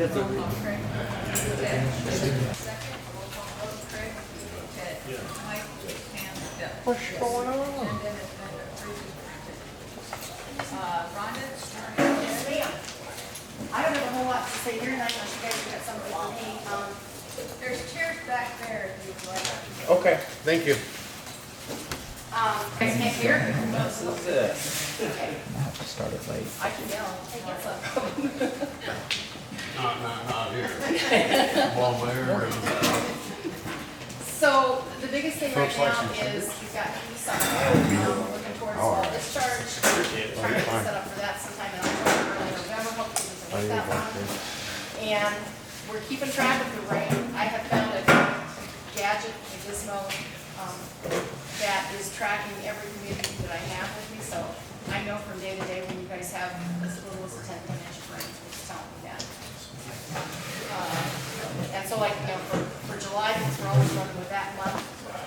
call, Craig. Ted. Second, roll call vote, Craig. Ted. Mike. Pam. Deb. What's going on? And then it's been approved. Rhonda. Ma'am. I don't have a whole lot to say here tonight unless you guys have got something for me. There's chairs back there if you'd like. Okay, thank you. Guys can't hear? This is it. Okay. I have to start it late. I can yell. Hey, what's up? Not here. One way or another. So the biggest thing right Folks like now some is you've got heat looking towards small discharge. Trying to get set up for that sometime in October, early November, hopefully we can make that one. And we're keeping track of the rain. I have found a gadget, a gizmo, that is tracking every community that I have with me, so I know from day to day when you guys have as little as a 10-inch rain, it's telling me that. And so like, you know, for July, because we're always running with that month,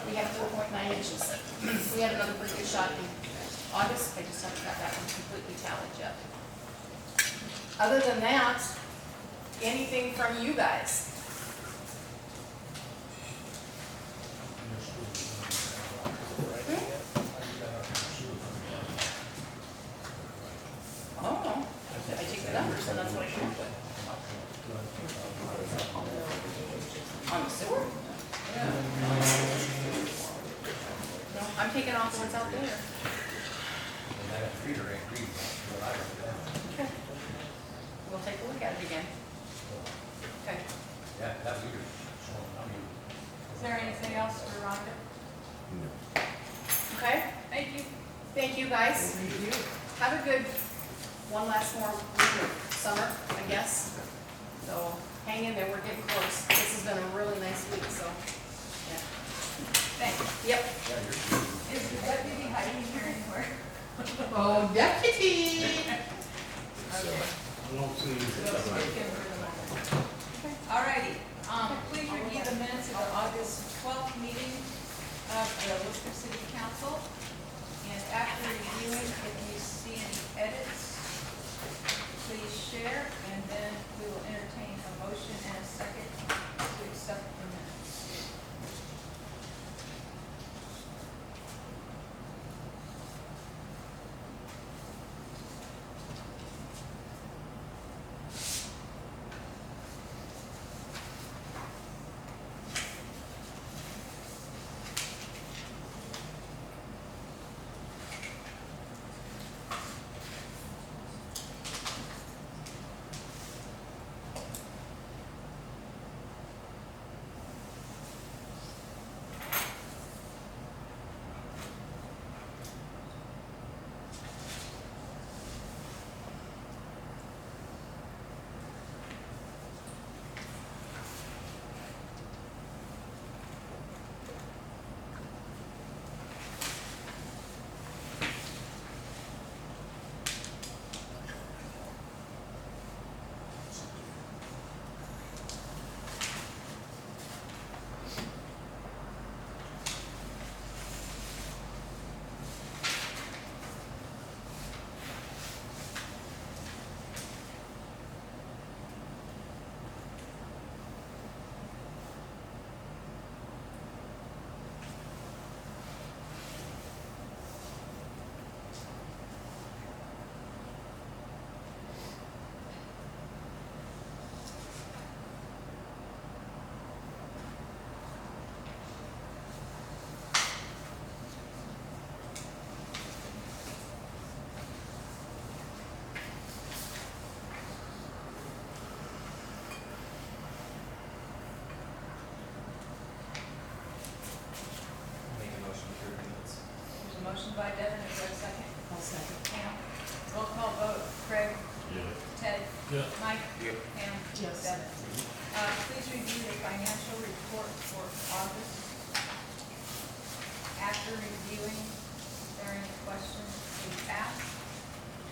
we have 4.9 inches. We had another pretty good shot in August, I just haven't got that one completely tallied yet. Other than that, anything from you guys? Oh, I take the numbers, and that's what I should put. On the sewer? No, I'm taking off what's out there. Okay. We'll take a look at it again. Okay. Is there anything else for Rhonda? Okay? Thank you. Thank you, guys. Have a good one last more week of summer, I guess. So hang in there, we're getting close. This has been a really nice week, so, yeah. Thanks. Yep. Is the deputy hiding here anywhere? Oh, deputy! Okay. I don't see We'll stick him for the moment. Alrighty, please review the minutes of the August 12th meeting of the Liscomb City Council. And after reviewing, if you see any edits, please share, and then we will entertain a motion and a second to accept the minutes. There's a motion by Devin, is there a second? I'll second. Pam. Roll call vote, Craig. Ted. Mike. Pam. Yes. Devin. Please review the financial report for August. After reviewing, if there are any questions, please ask.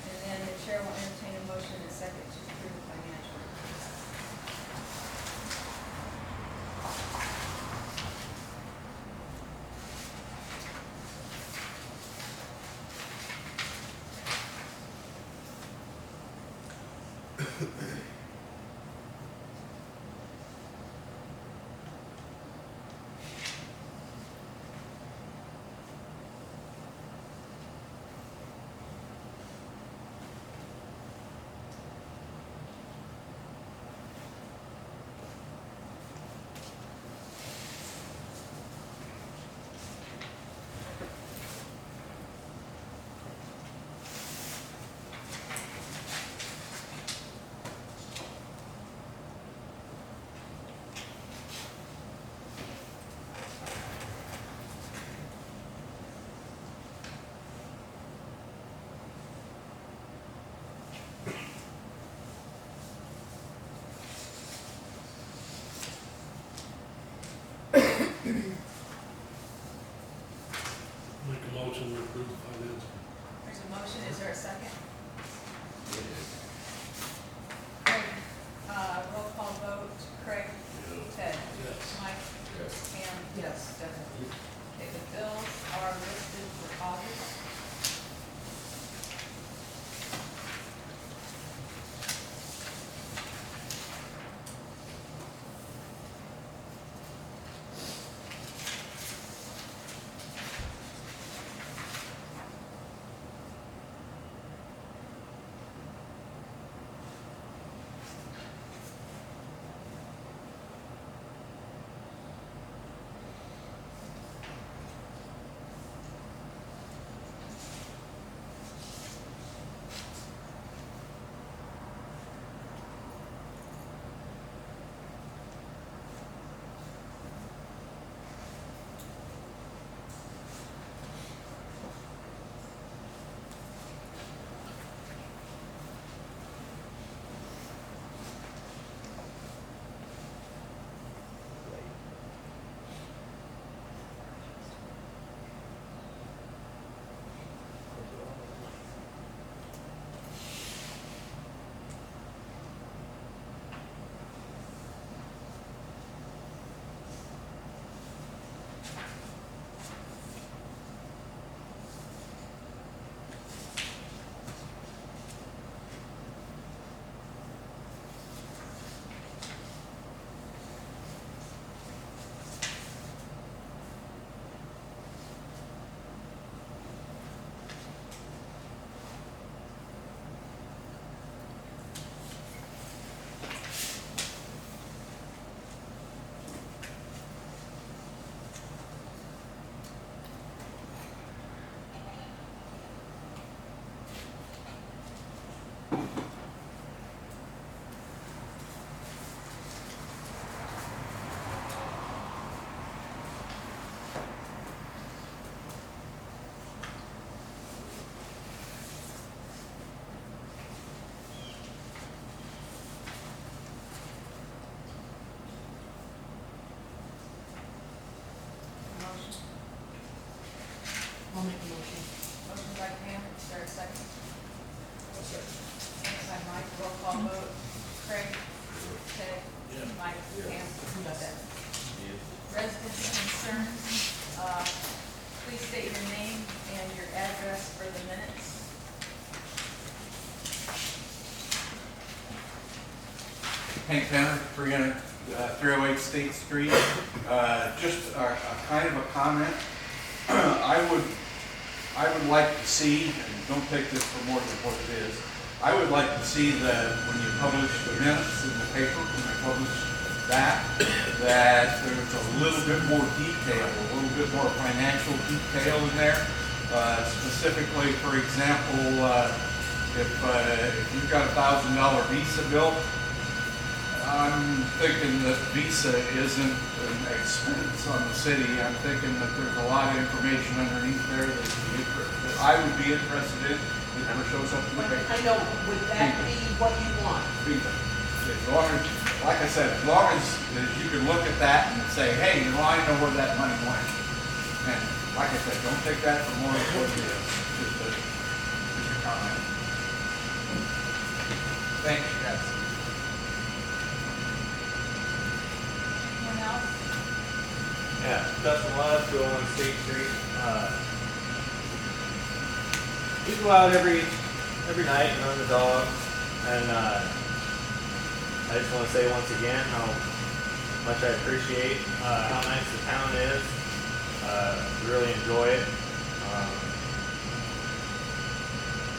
And then the chair will entertain a motion and a second to approve the financial report. Make a motion to approve the finance. There's a motion, is there a second? Craig, roll call vote, Craig, Ted, Yes. Mike, Yes. Pam. Yes, definitely. Okay, the bills are listed for August. Motion. I'll make a motion. Motion by Pam, is there a second? Second. Second by Mike, roll call vote, Craig, Ted, Yeah. Mike, Pam. Yes. Residents' concerns, please state your name and your address for the minutes. Hank Penner, 308 State Street. Just a kind of a comment. I would like to see, and don't take this for more than what it is, I would like to see that when you publish the minutes in the paper, when they publish that there's a little bit more detail, a little bit more financial detail in there. Specifically, for example, if you've got a $1,000 Visa bill, I'm thinking that Visa isn't an expense on the city. I'm thinking that there's a lot of information underneath there that I would be interested in that never shows up in the paper. I know, would that be what you want? Visa. As long as, like I said, as long as you can look at that and say, hey, I know where that money went. And like I said, don't take that for more than what it is. Just a comment. Thank you, guys. Anyone else? Yeah, Dustin Love, 201 State Street. We go out every night and run the dog, and I just want to say once again how much I appreciate how nice the town is. Really enjoy it.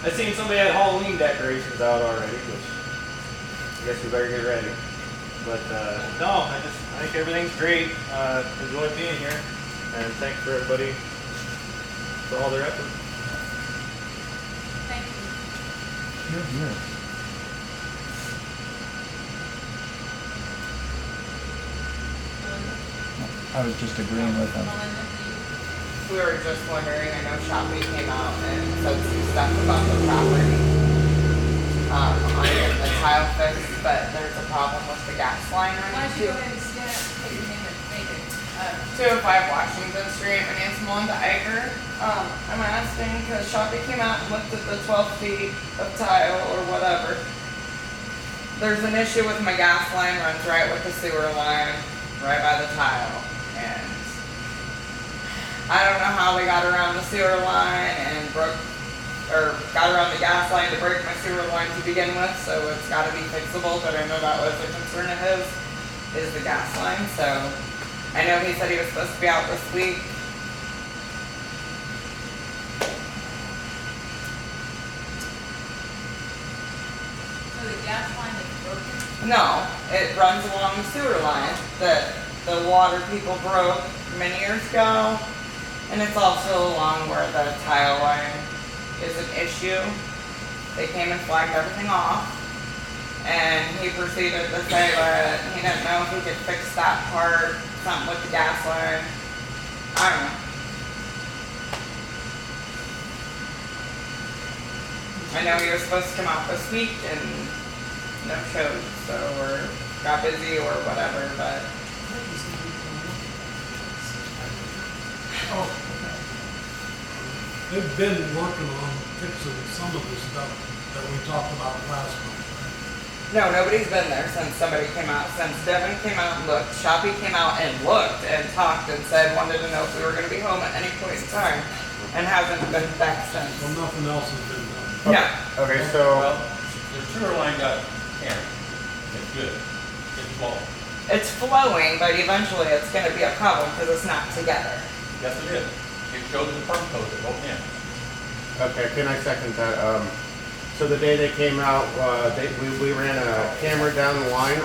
I've seen somebody had Halloween decorations out already, which I guess we better get ready. But no, I think everything's great. Enjoy being here, and thanks for everybody for all their effort. Thank you. Melinda? I was just agreeing with him. Melinda, do you? We were just wondering, I know Shopee came out and said some stuff about the property, on getting the tile fixed, but there's a problem with the gas line Why running don't you too. go ahead and stand up, take your name and make it, 205 Washington Street. My name's Melinda Eicher. I'm asking because Shopee came out and looked at the 12 feet of tile or whatever. There's an issue with my gas line runs right with the sewer line, right by the tile. And I don't know how they got around the sewer line and got around the gas line to break my sewer line to begin with, so it's got to be fixable, but I know that was a concern of his, is the gas line. So I know he said he was supposed to be out this week. So the gas line is broken? No, it runs along the sewer line that the water people broke many years ago, and it's also along where the tile line is an issue. They came and flagged everything off, and he proceeded to say that he didn't know if he could fix that part, something with the gas line. I don't know. I know he was supposed to come out this week and no showed, so or got busy or whatever, but Oh, they've been working on fixing some of the stuff that we talked about last month. no, nobody's been there since somebody came out. Since Devin came out and looked, Shopee came out and looked and talked and said, wanted to know if we were going to be home at any point in time, and hasn't been back since. Well, nothing else has been done. No. Okay, so, Well, the sewer line got hammered. It's good. It's full. It's flowing, but eventually it's going to be a problem because it's not together. Yes, it is. It shows the perm code at both ends. okay, can I second that? So the day they came out, we ran a camera down the line,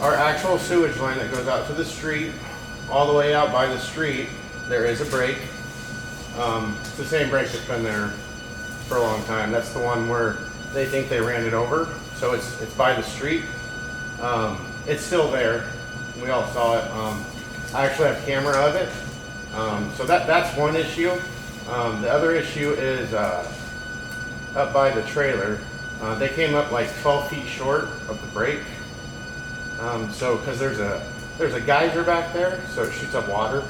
our actual sewage line that goes out to the street, all the way out by the street, there is a break. It's the same break that's been there for a long time. That's the one where they think they ran it over. So it's by the street. It's still there. We all saw it. I actually have a camera of it. So that's one issue. The other issue is up by the trailer. They came up like 12 feet short of the break. So because there's a geyser back there, so it shoots up water.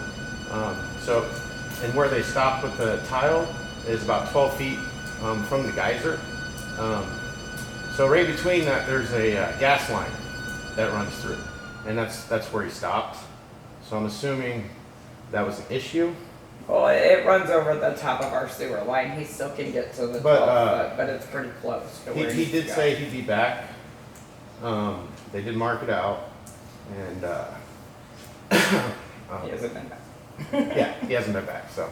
And where they stopped with the tile is about 12 feet from the geyser. So right between that, there's a gas line that runs through, and that's where he stopped. So I'm assuming that was an issue. Well, it runs over the top of our sewer line. He still can get to the 12 foot, but it's pretty close to where He needs did to go. say he'd be back. They did mark it out, and He hasn't been back. yeah, he hasn't been back. So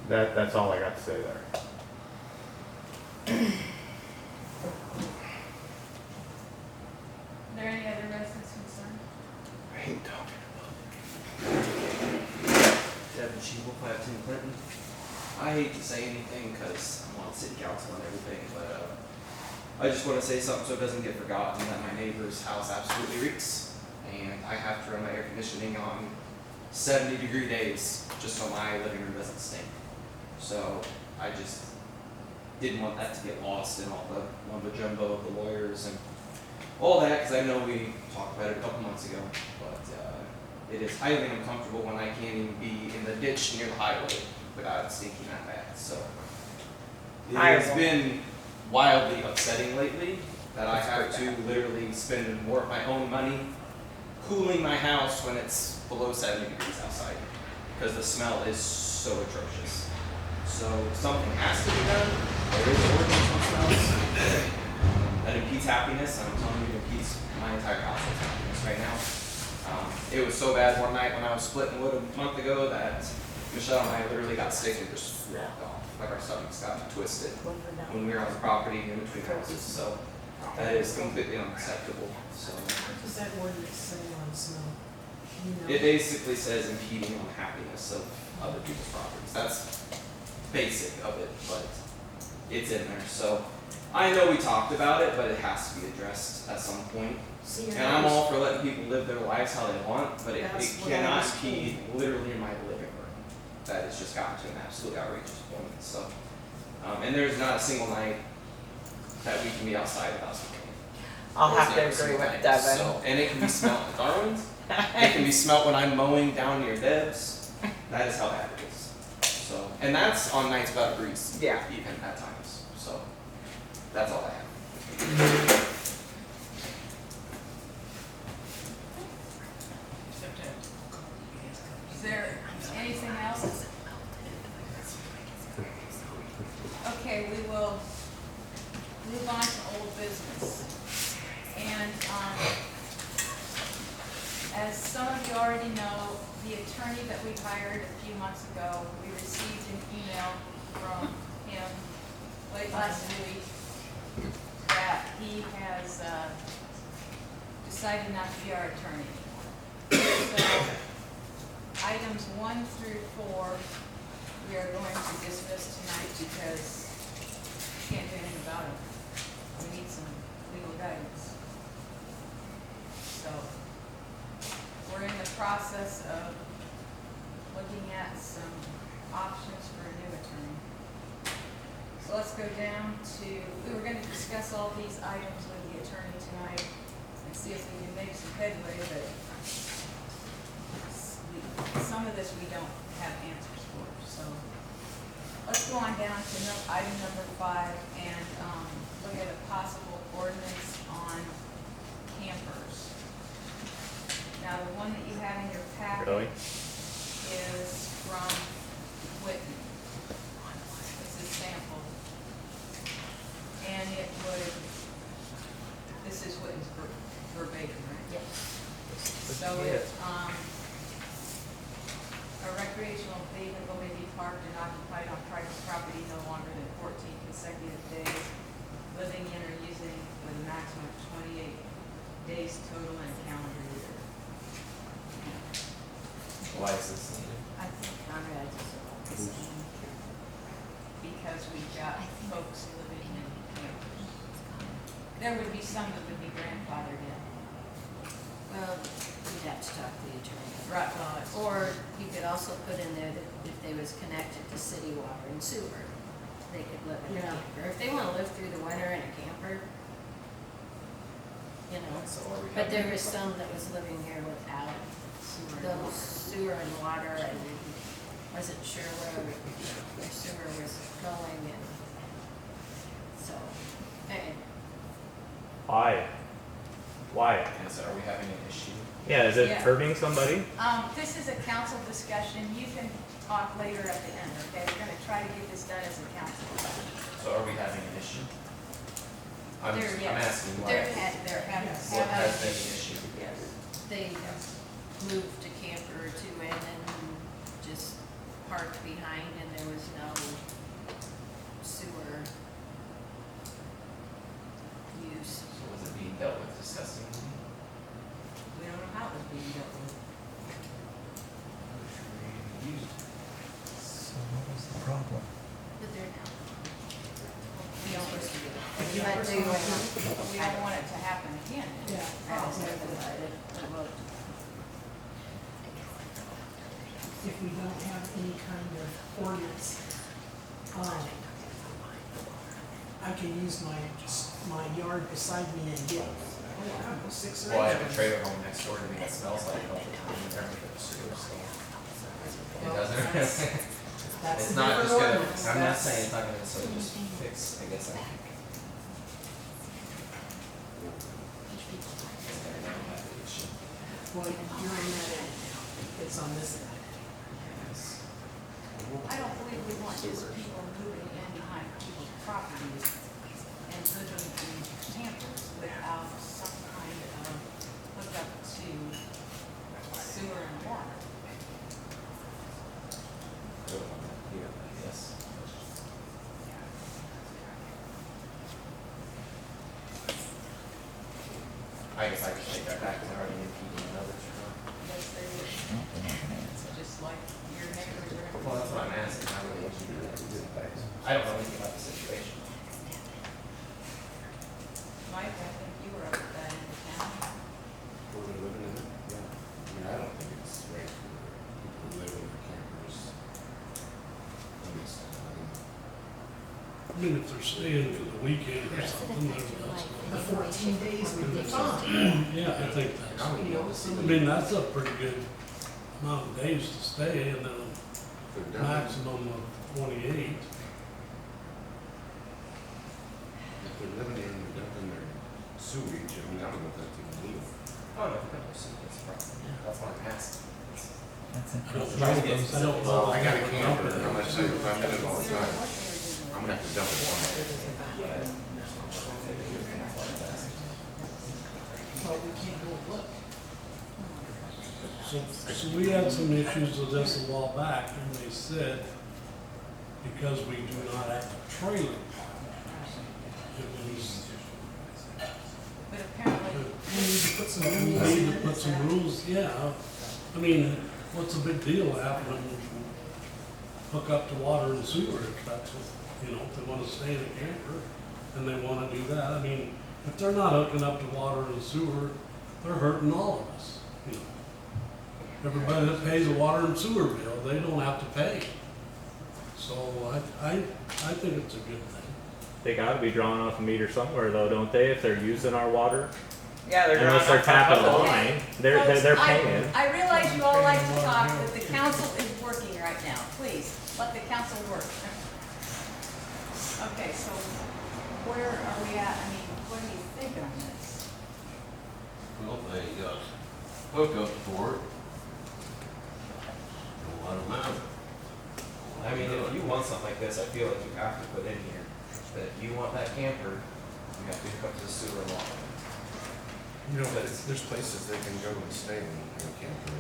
that's all I got to say there. Are there any other residents concerned? I hate talking. Devin Sheeple, 510 Clinton. I hate to say anything because I'm on city council and everything, but I just want to say something so it doesn't get forgotten that my neighbor's house absolutely reeks, and I have to run my air conditioning on 70-degree days just so my living room doesn't stink. So I just didn't want that to get lost in all the mumbo jumbo of the lawyers and all that, because I know we talked about it a couple months ago, but it is highly uncomfortable when I can't even be in the ditch near the highway without it stinking that bad. So it has been wildly upsetting lately that I have to literally spend more of my own money cooling my house when it's below 70 degrees outside because the smell is so atrocious. So something has to be done. There is an ordinance on smells that impedes happiness, and I'm telling you, it impedes my entire household's happiness right now. It was so bad one night when I was splitting wood a month ago that Michelle and I literally got sick and just walked off. Like our stomachs got twisted when we were on the property in between houses. So that is completely unacceptable. So What does that ordinance say on smell? You know? it basically says impeding on the happiness of other people's properties. That's basic of it, but it's in there. So I know we talked about it, but it has to be addressed at some point. See, your And I'm neighbors- all for letting people live their lives how they want, but it That's what I cannot was be told. literally in my living room. That has just gotten to an absolutely outrageous point. So, and there's not a single night that we can be outside without something. I'll Those have to never agree smell with nice. Devin. So, and it can be smelt at Darwin's. It can be smelt when I'm mowing down near Deb's. That is how bad it is. So, and that's on nights without a breeze. Yeah. Even at times. So, that's all I have. Is there anything else? Okay, we will move on to old business. And, as some of you already know, the attorney that we hired a few months ago, we received an email from him late last week that he has, decided not to be our attorney. So, items 1 through 4, we are going to dismiss tonight because we can't do anything about it. We need some legal guidance. So, we're in the process of looking at some options for a new attorney. So let's go down to, we were going to discuss all these items with the attorney tonight and see if we can make some headway, but some of this we don't have answers for. So let's go on down to item number 5 and look at a possible ordinance on campers. Now, the one that you have in your packet Really? is from Whitney. It's a sample. And it would, this is Whitney's verbatim, right? Yes. So it, a recreational vehicle may be parked and occupied on private property no longer than 14 consecutive days, living in or using with a maximum of 28 days total in a calendar year. Why is this needed? I think Conrad just, because we've got folks living in campers. There would be some that would be grandfathered in. Well, you'd have to talk to the attorney. Right, well, it's- Or you could also put in there that if they was connected to city water and sewer, they could live in a Yeah. camper. If they wanna live through the winter in a camper, you know. So are we But there having- was some that was living here without those sewer and water, and wasn't sure where their sewer was going, and so, and Why? Why? And so are we having an issue? Yeah, is it Yeah. hurting somebody? This is a council discussion. You can talk later at the end, okay? We're gonna try to get this done as a council. So are we having an issue? I'm There, I'm yes. asking why. there had, There have, Yes. What have has been the issue? yes. they moved a camper or two in and just parked behind, and there was no sewer use. So was it being dealt with disgustingly? We don't know how it was being dealt with. So what was the problem? But they're now. We don't, Supposed to be. but we But they went, don't want it to happen again. Yeah. that was divided, the vote. If we don't have any kind of ordinance, I can use my yard beside me and get, oh, I don't know, 6 or 8. Well, I have a trailer home next door to me that smells like it all the time, and everything sewer, so. It Well, doesn't. That's It's a not different just gonna, ordinance. I'm not That's- saying it's not gonna necessarily just fix, I guess I. Well, you're in that, it's on this end. I don't believe we want just people moving in behind people's properties and living in campers without some kind of hookup to sewer and water. Yes. I guess I can take that back, because I already knew people in others. Yes, they would. It's just like your neighbors are. Well, that's what I'm asking, how would you do that? I don't know anything about the situation. mean, if they're staying for the weekend or something, that's, The 14 days would be fine. yeah, I think that's, You know, I somebody- mean, that's a pretty good amount of days to stay, and then a maximum of 28. If they're living in, they're dumping their sewage, I mean, I don't know if that's even legal. Oh, no, no, that's a problem. That's why I'm asking. That's I don't interesting. know, I don't know. Well, I got a if they camper, would and I'm dump gonna say, if I'm in it all the time, I'm gonna have to dump it somewhere. Well, we can't go look. So we had some issues with this a while back, and they said, because we do not have a trailer park, it was, But apparently, We need to put some we rules in. need to put some rules, yeah. I mean, what's the big deal having them hook up to water and sewer if that's what, you know, if they wanna stay in a camper and they wanna do that. I mean, if they're not hooking up to water and sewer, they're hurting all of us, you know. Everybody that pays a water and sewer bill, they don't have to pay. So I think it's a good thing. They gotta be drawing off a meter somewhere though, don't they, if they're using our water? Yeah, they're Unless they're tapping the line, they're Folks, paying. I realize you all like to talk, but the council is working right now. Please, let the council work. Okay, so where are we at? I mean, what do you think on this? Well, they got hookup for it. Don't let them out. I mean, if you want something like this, I feel like you have to put in here that if you want that camper, you have to hook up to the sewer and water. You know, there's places they can go and stay in a camper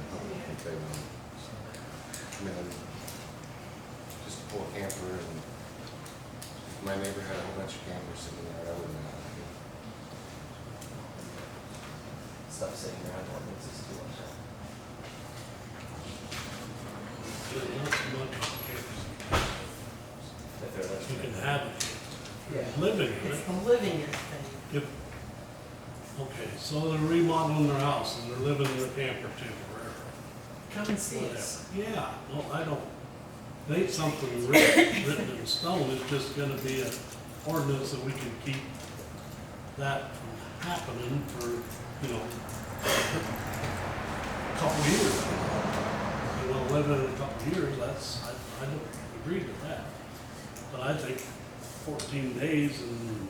if they want. I mean, just to pull a camper and if my neighbor had a whole bunch of campers sitting there, I wouldn't have it. Stuff sitting around ordinances too much. Not so much on campers. If they're like. You can have it, Yeah. living in It's it. the living in thing. If, okay, so they're remodeling their house and they're living in their camper temporarily. Come and see us. Yeah, no, I don't, it ain't something written in stone, it's just gonna be an ordinance that we can keep that from happening for, you know, a couple years. You know, living in a couple years, that's, I don't agree with that. But I think 14 days and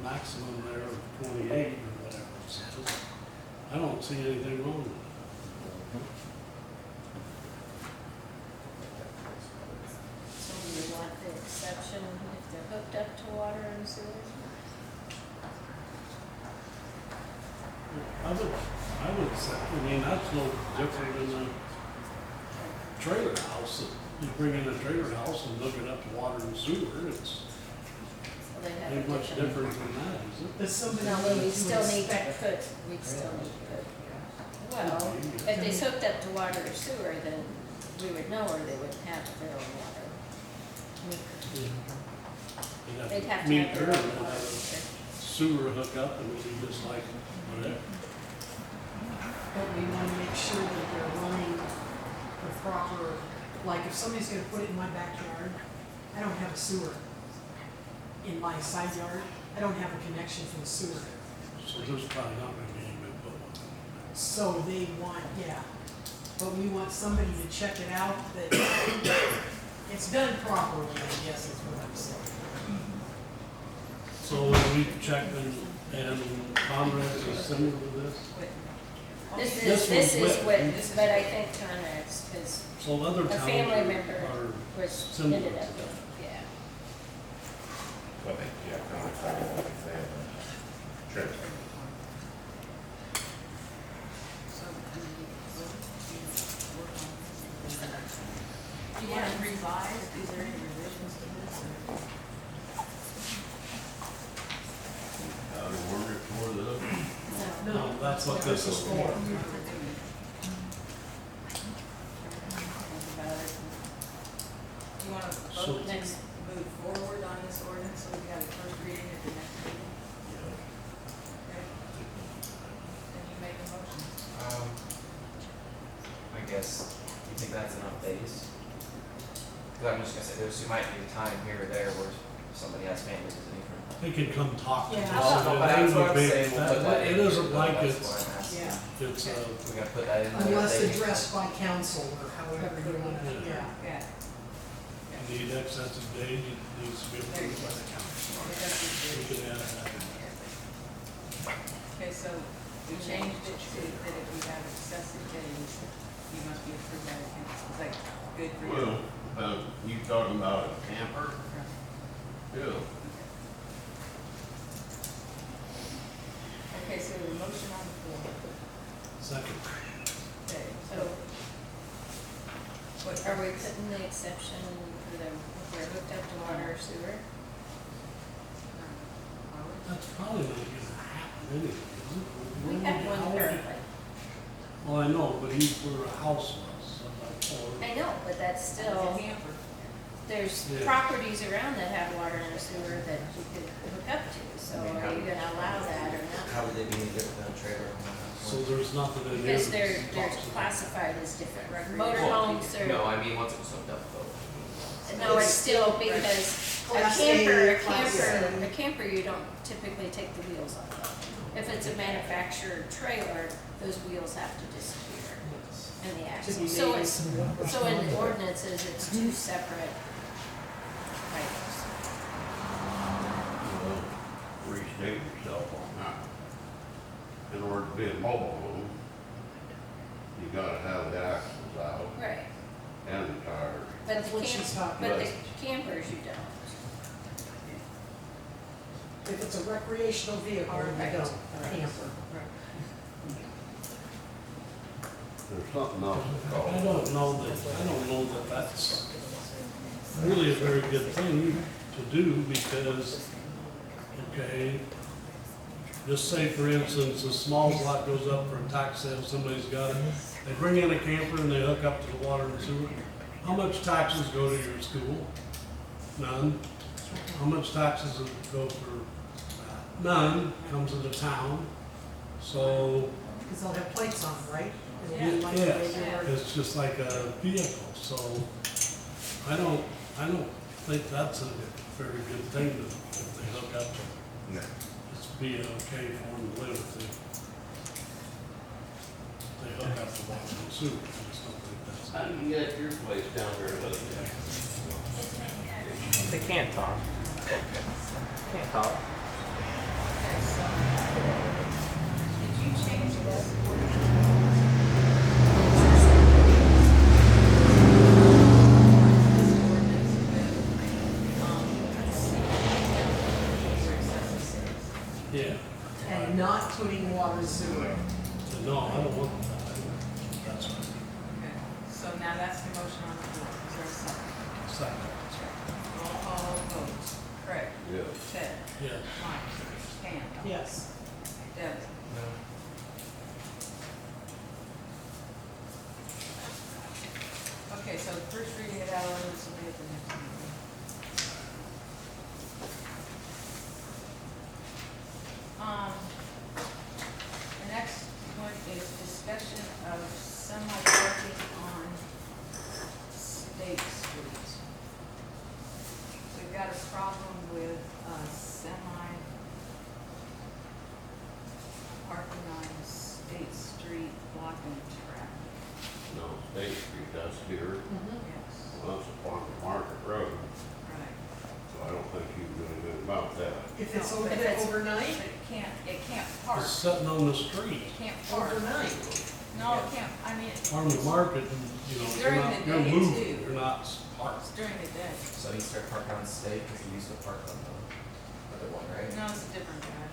maximum there of 28 or whatever it says, I don't see anything wrong with it. So do you want the exception if they're hooked up to water and sewer? I would say, I mean, that's no different than a trailer house. You bring in a trailer house and hook it up to water and sewer, it's Well, they have ain't a much different. different than that, is it? Does somebody No, need we to still need to inspect? put, we'd still need to put, well, if they hooked up to water or sewer, then we would know or they wouldn't have their own water. They'd have to meet have her their and own water. have meter. a sewer hookup and it'd be just like whatever. But we want to make sure that they're running the proper, like if somebody's gonna put it in my backyard, I don't have a sewer. In my side yard, I don't have a connection for the sewer. So there's probably not gonna be any good put one. So they want, yeah, but we want somebody to check it out that it's done properly, I guess is what I'm saying. So we checked and Conrad's is similar to this? This This is one's wet. what, but I think Conrad's, because So other a towns family are member was, similar ended to up that. with, yeah. Well, yeah, kind of like if they have a trip. Do you want to revise? Is there any revisions to this? Or? Order it for the, No, that's what this is for. Do you want to So- vote next, move forward on this ordinance, so we have a first reading at the next meeting? Okay. Then you make a motion. I guess, you think that's enough days? Cause I'm just gonna say, there's, might be a time here or there where if somebody has family visiting from. They could come talk to Yeah. us. Oh, no, but They that's would what I'm be- saying, we'll put that in. It isn't here, like that's it's, what I'm asking. Yeah, it's, We're gonna put that in there. unless They- addressed by council or however you want to, yeah. Yeah. need excessive days, it needs to be approved by the council. We could add that. Okay, so we changed it to that if you have excessive days, you must be approved by the council. Is that good for you? Well, you talking about a camper? Yeah. Okay, so the motion on the floor. Second. Okay, so what Are we putting the exception for the, if we're hooked up to water or sewer? That's probably not gonna happen anyway, is it? We have one currently. Well, I know, but he's where a house was, so I know, but that's It's still, a camper. there's Yeah. properties around that have water and sewer that you could hook up to. So I mean, are you gonna allow that or not? How would they be any different than a trailer on my house? so there's nothing in here. Because they're that talks about- classified as different. Well, Motorhomes No, or, I mean, once it was hooked up though. no, it's still because a Class camper, A, Class C. a camper, you don't typically take the wheels off of. If it's a manufactured trailer, those wheels have to disappear and the axle. So it's, so in the ordinances, it's two separate items. Restate yourself on that. In order to be a mobile home, you gotta have the axles out Right. and the tires. But That's the what she's talking but the about. campers, you don't. If it's a recreational vehicle, you Right. don't, a camper. There's something else that's I called. don't know that that's really a very good thing to do because, okay, just say for instance, the small lot goes up for a tax sale, somebody's got it, they bring in a camper and they hook up to the water and sewer. How much taxes go to your school? None. How much taxes go for, none, comes to the town. So, Because they'll have plates on, right? It'll be yeah, like a regular- it's just like a vehicle, so I don't think that's a very good thing to, if they hook up to. No. It's be okay for them to live if they hook up to water and sewer. I just don't think that's. How do you get your place down there, Liscomb? They can't talk. Can't talk. Did you change this? Yeah, And not putting water and sewer. so no, I don't want that. That's right. Okay, so now that's the motion on the floor. Is there a second? Second. Roll call votes. Craig? Yeah. Ted? Yes. Mike? Pam? Yes. Deb? No. Okay, so the first reading of that ordinance will be at the next meeting. The next one is discussion of semi-parking on State Street. We've got a problem with, semi parking on State Street blocking traffic. No, State Street, that's here. Yes, Well, that's a farm to market road, right. so I don't think you can do anything about that. If it's No, over but there it's- overnight, But it can't park. It's sitting on the street, It can't park. overnight. No, it can't, I mean, farm to market, and, you know, During you're not, the you're day, moving, too. you're not parked. it's during the day. So he started parking on State because he used to park on the other one, right? No, it's a different guy.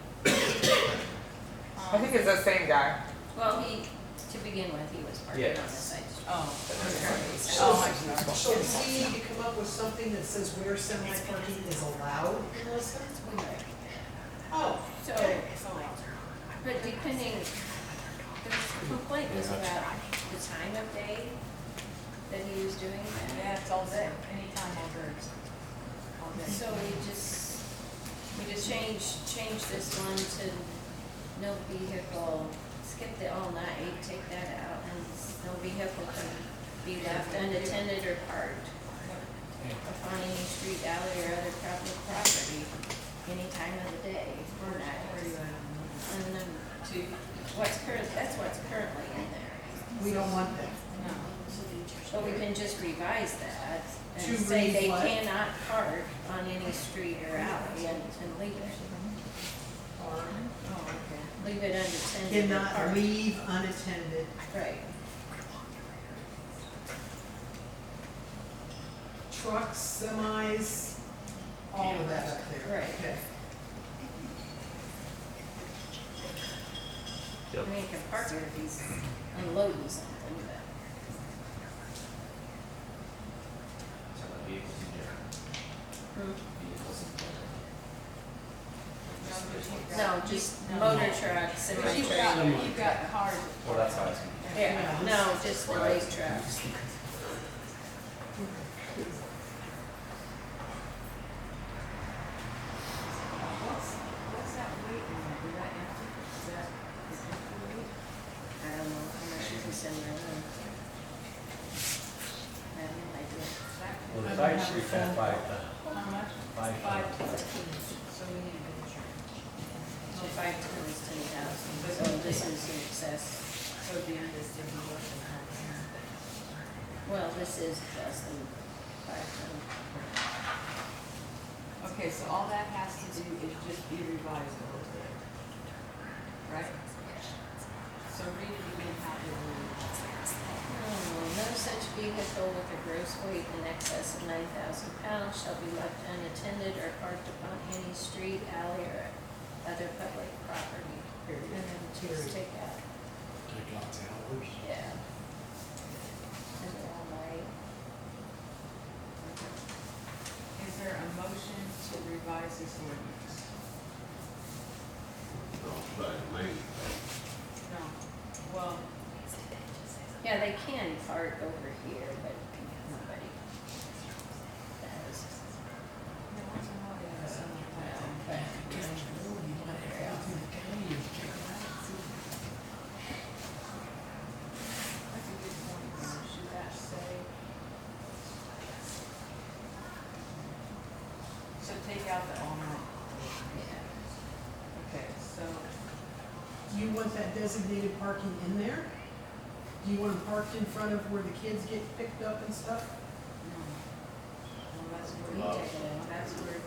I think it's the same guy. Well, to begin with, he was parking on the Yes. side street. Oh, So, oh, I see. so do we need to come up with something that says where semi-parking is allowed in Liscomb? Right. Oh, So, but depending, the complaint was about the time of day that he was doing that. Yeah, it's all day, anytime all day. All day. So we just change this one to no vehicle, skip the all night, take that out, and no vehicle can be left unattended or parked upon any street, alley, or other public property, any time of the day or night. And then that's what's currently in there. We don't want that. No. But we can just revise that To and say they read what? cannot park on any street or alley and leave it. Or Oh, okay. Leave it unattended. or cannot parked. leave unattended. Right. Trucks, semis, all of that up there. Right. Okay. I mean, you can park there if he's unloading something, but. So the vehicles in general. Hmm? Vehicles in general. No, just motor trucks, But semi you've got, trucks. you've got cars. Well, that's how it's. Yeah, no, just the lake trucks. What's that weight limit? Is that empty? Is that, is that the weight? I don't know how much you can send there. I have no idea. Well, the I don't side have a streets phone have 5 call. ton. How much? 5 5 ton. to 15, so we need a good truck. So 5 times 10,000, so this is in excess. So it'd be under city work and all that. Well, this is less than 5 ton. Okay, so all that has to do is just be revised a little bit. Right? So read it again, how it reads. No such vehicle with a gross weight in excess of 9,000 pounds shall be left unattended or parked upon any street, alley, or other public property. And then just take out, Take lots of hours. yeah. And they're all right. Is there a motion to revise this ordinance? Don't say me. No. Well, Yeah, they can park over here, but nobody does. that's a good point, though. Should that say? So take out the all night. Yeah. Okay, so, Do you want that designated parking in there? Do you want them parked in front of where the kids get picked up and stuff? no. Well, that's where, You take it out. that's where,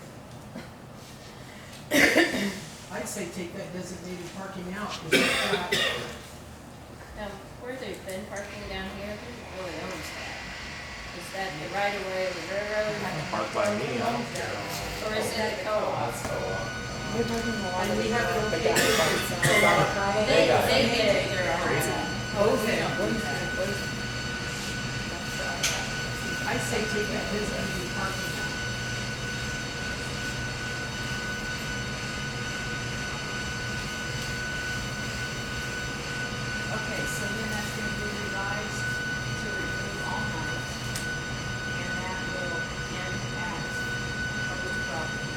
I'd say take that designated parking out. 'Cause it's got- Now, where they've been parking down here, who really owns that? Is that the right of way of the railroad? Park by me, I don't care. Or is it the co-op? And we have it okay. They get it their own. Okay. I say take that designated parking out. okay, so then that's gonna be revised to remove all night, and that will end at public property.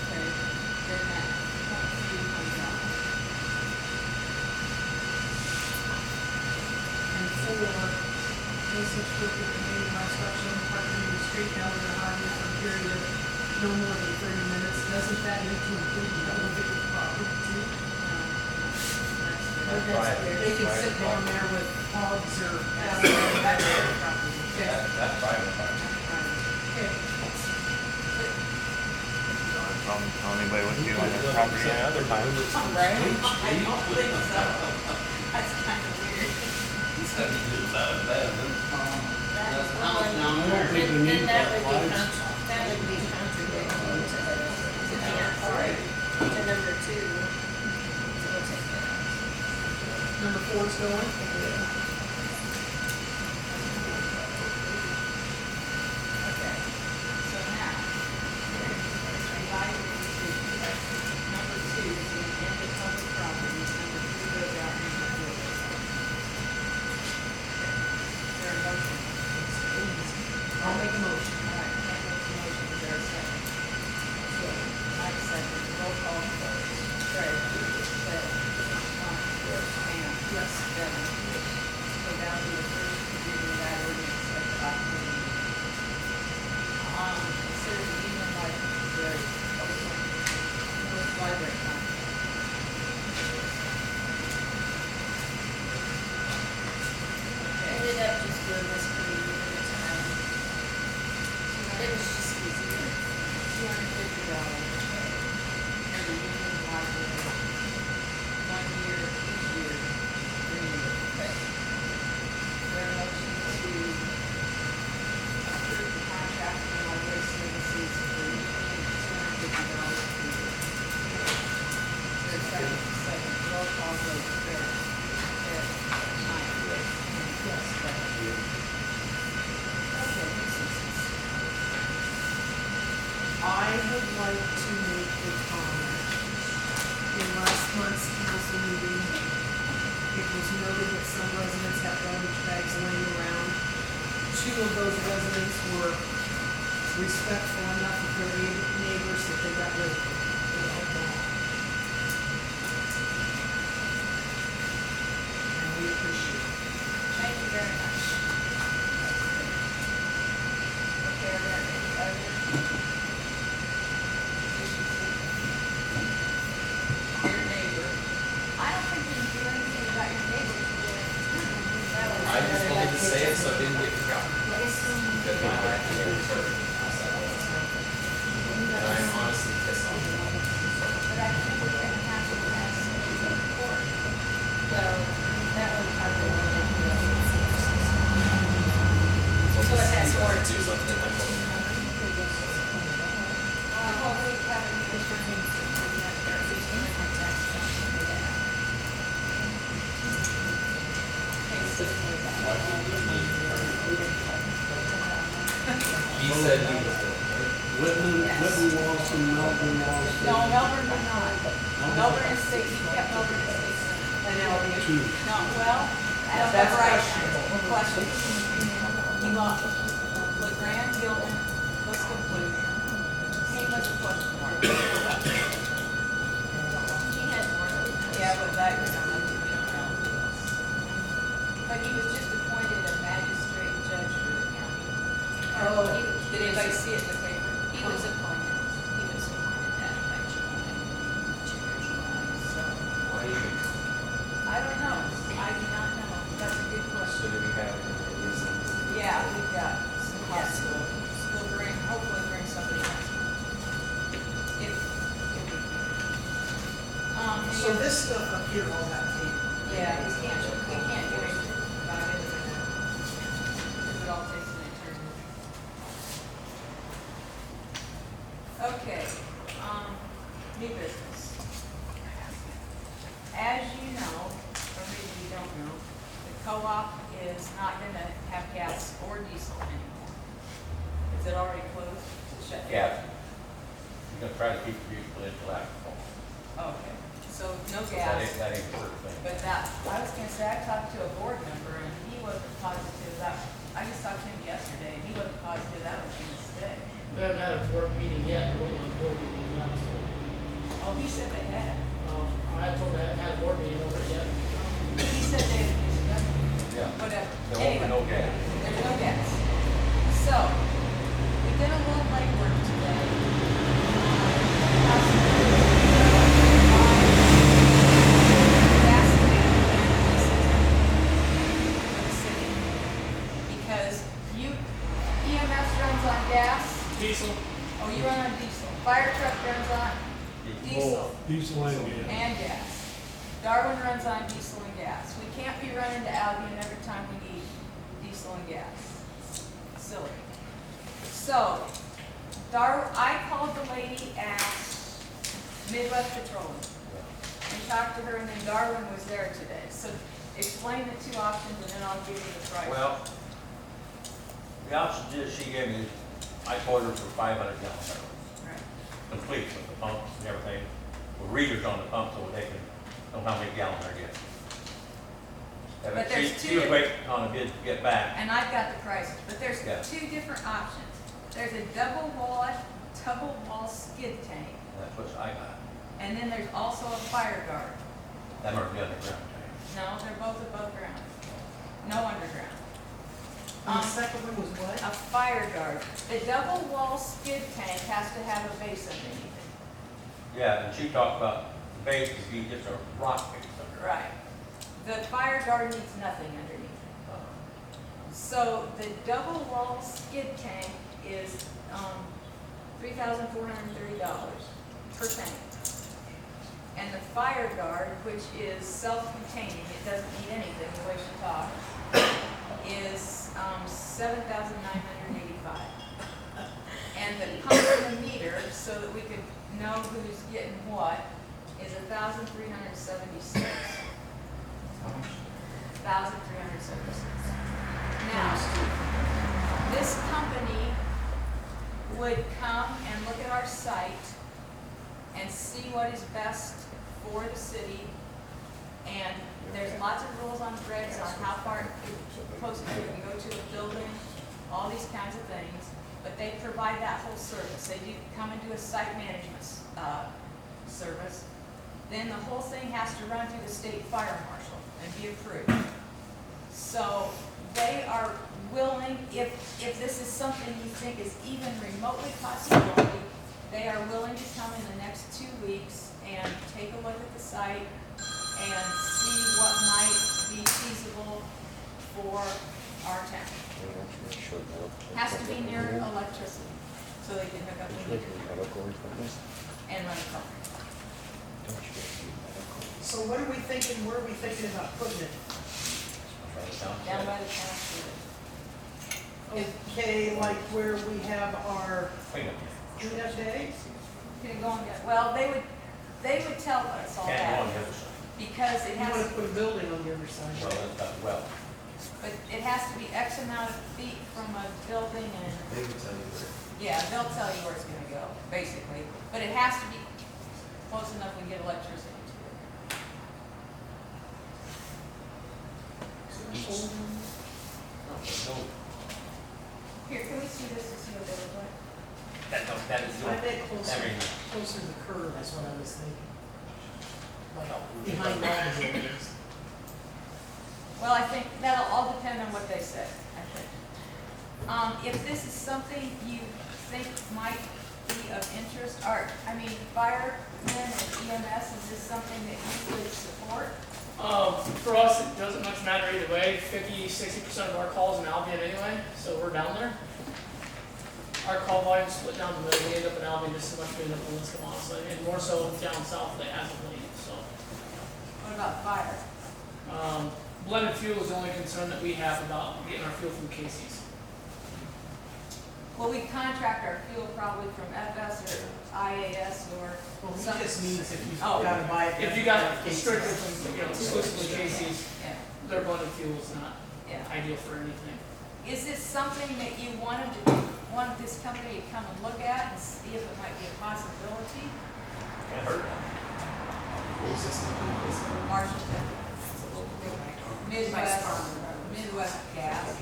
Okay, then that point three comes out. And four, no such vehicle remaining by structure parking in the street, alley, or highway for a period of no more than 30 minutes. Doesn't that need to include the elevated property too? Oh, that's weird. They can sit down there with hogs or. That's their property. Okay. That's private parking. Okay. Anybody would do on their property any other time. Right? I don't think so. That's kind of weird. Then that would be contradicting to the, to number 2. So we'll take that out. Number 4's going. Okay, so now, revising to number 2 is the end of public property, number 3 goes out into the field. Is there a motion? I'll make a motion. All right, Kent makes a motion, is there a second? Mike second, roll call vote. Right. But Pam. Yes. Devin. like to make a comment. In last month's council meeting, it was noted that some residents have garbage bags laying around. 2 of those residents were respectful enough of their neighbors that they got rid of them. They all gone. And we appreciate it. Thank you very much. Okay, are there any other issues with your neighbor? I don't think you can do anything about your neighbor. I just wanted to say it so it didn't get forgotten. Because my life is very certain outside all this. And I'm honestly pissed off. But I think we're gonna have to ask the court. So that would probably So it has more to something I'm going to have. well, we have a different He said he was going to. Whitman wants and Melbourne wants. No, Melbourne did not. Melbourne is state, he kept Melbourne is state. Two. No, well, that's right. Question. He lost LeGrand, Gilman, Liscomb, Blue. He was a question mark. He had more than that. Yeah, but that, we don't know. But he was just appointed a magistrate judge for the county. Oh, Did anybody see it in the paper? he was appointed that by So, Why even? I don't know. I do not know. That's a good question. So do we have any reasons? Yeah, we've got some possible, we'll bring, hopefully bring somebody else. If we can. So this stuff up here, all that tape. Yeah, we can't do anything about it. Because it all takes an eternity. Okay, new business. As you know, or maybe you don't know, the co-op is not gonna have gas or diesel anymore. Is it already closed? Is it shut down? Yeah. You're gonna try to keep the people until after fall. Okay, so no That gas. ain't the first thing. But that, I was gonna say, I talked to a board member and he wasn't positive that, I just talked to him yesterday and he wasn't positive that was gonna stay. We haven't had a board meeting yet, we're on a board meeting now, so. Oh, he said they had. I told him I hadn't had a board meeting over it yet. He said they had, Yeah. whatever. There won't be no gas. There's no gas. So, we did a little legwork today. Gas tank for the city. Because EMS runs on gas. Diesel. Oh, you run on diesel. Fire truck runs on diesel Diesel and gas. and gas. Darwin runs on diesel and gas. We can't be running to Albion every time we need diesel and gas. Silly. So, I called the lady at Midwest Petroleum and talked to her, and then Darwin was there today. So, explain the two options, and then I'll give you the price. Well, the option is she gave me, I quoted her for 500 gallon barrels, Right. complete with the pumps and everything, with readers on the pump so they can know how many gallons they're getting. But there's She two was waiting on a bid to get back. And I've got the prices, but there's Yeah. two different options. There's a double wall skid tank, That's what I got. and then there's also a fire guard. That might be underground tank. No, they're both above ground, no underground. And the second one was what? A fire guard. The double wall skid tank has to have a base underneath it. Yeah, and she talked about the base to be just a rock base under. Right. The fire guard needs nothing underneath it. So the double wall skid tank is $3,430 per tank. And the fire guard, which is self-containing, it doesn't need anything, the way she talked, is $7,985. And the pump and the meter, so that we could know who's getting what, is $1,376. $1,376. Now, this company would come and look at our site and see what is best for the city. And there's lots of rules on regs on how far it's supposed to go to a building, all these kinds of things. But they provide that whole service. They do come and do a site management service. Then the whole thing has to run through the state fire marshal and be approved. So they are willing, if this is something you think is even remotely possible, they are willing to come in the next 2 weeks and take a look at the site and see what might be feasible for our town. Has to be near electricity, so they can hook up the meter and run a car. So what are we thinking, where are we thinking about putting it? Down by the town school. Okay, like where we have our cleanup day? Can it go on, well, they would tell us all Can't go on that, the other side. because it You has wanna to. put a building on the other side. Well, that's not, well, But it has to be X amount of feet from a building and, They would tell you where. yeah, they'll tell you where it's gonna go, basically. But it has to be close enough we can get electricity to it. no, Here, can we see this to see what they look like? that is, I think closer, I mean, closer to the curb is what I was thinking. Like behind all the buildings. Well, I think that'll all depend on what they say, I think. If this is something you think might be of interest, or, I mean, firemen and EMS, is this something that you would support? For us, it doesn't much matter either way. 50–60% of our calls in Albion anyway, so we're down there. Our call volume split down the middle. We end up in Albion just as much as we end up in Liscomb, honestly, and more so down south as of late. So, What about fire? blended fuel is the only concern that we have about getting our fuel from Casey's. Well, we contract our fuel probably from FS or IAS or Well, he some. just means if you've Oh. gotta buy it. If you got strictly from, exclusively Casey's, Yeah, their blended fuel is not yeah. ideal for anything. Is this something that you want this company to come and look at and see if it might be a possibility? can't hurt. Marshallton, Midwest Gas, Midwest Gas.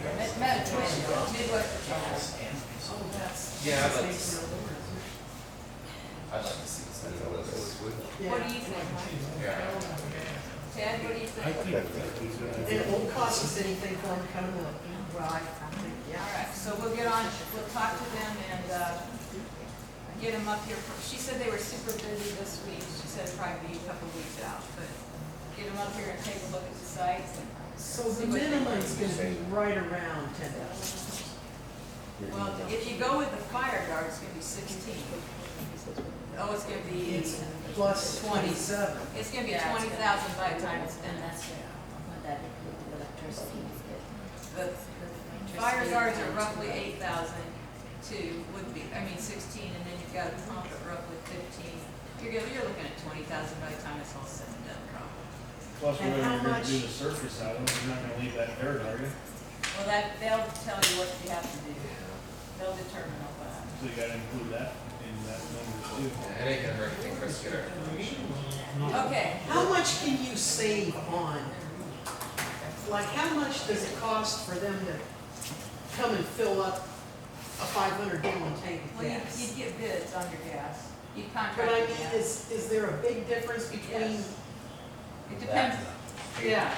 Oh, that's. Yeah, I'd like to that's see. making it over, isn't I'd like to see this. it? What do you think, Mike? Yeah. Ted, what do you I think? think. And it won't cost us anything for them to come and look. Well, I think, yeah. All right, so we'll get on, we'll talk to them and, get them up here. She said they were super busy this week. She said it'd probably be a couple weeks out, but get them up here and take a look at the sites. So the minimum's gonna be right around 10,000. Well, if you go with the fire guard, it's gonna be 16. Oh, it's gonna be It's plus 27. It's gonna be 20,000 by the time it's done. That's what that electricity is good. The fire guards are roughly 8,000 too, would be, 16, and then you've got a pump at roughly 15. You're looking at 20,000 by the time it's all said and done, probably. Plus, And we're how gonna much- do the surface out of it, you're not gonna leave that dirt, are you? Well, they'll tell you what you have to do. They'll determine all that. So you gotta include that in that number too. Yeah, it ain't gonna hurt anything for us to get our information. Okay, How much can you save on, like, how much does it cost for them to come and fill up a 500-gallon tank of well, gas? you'd get bids on your gas. You'd But contract I the mean, gas. is there a big difference between Yes. It depends, yeah,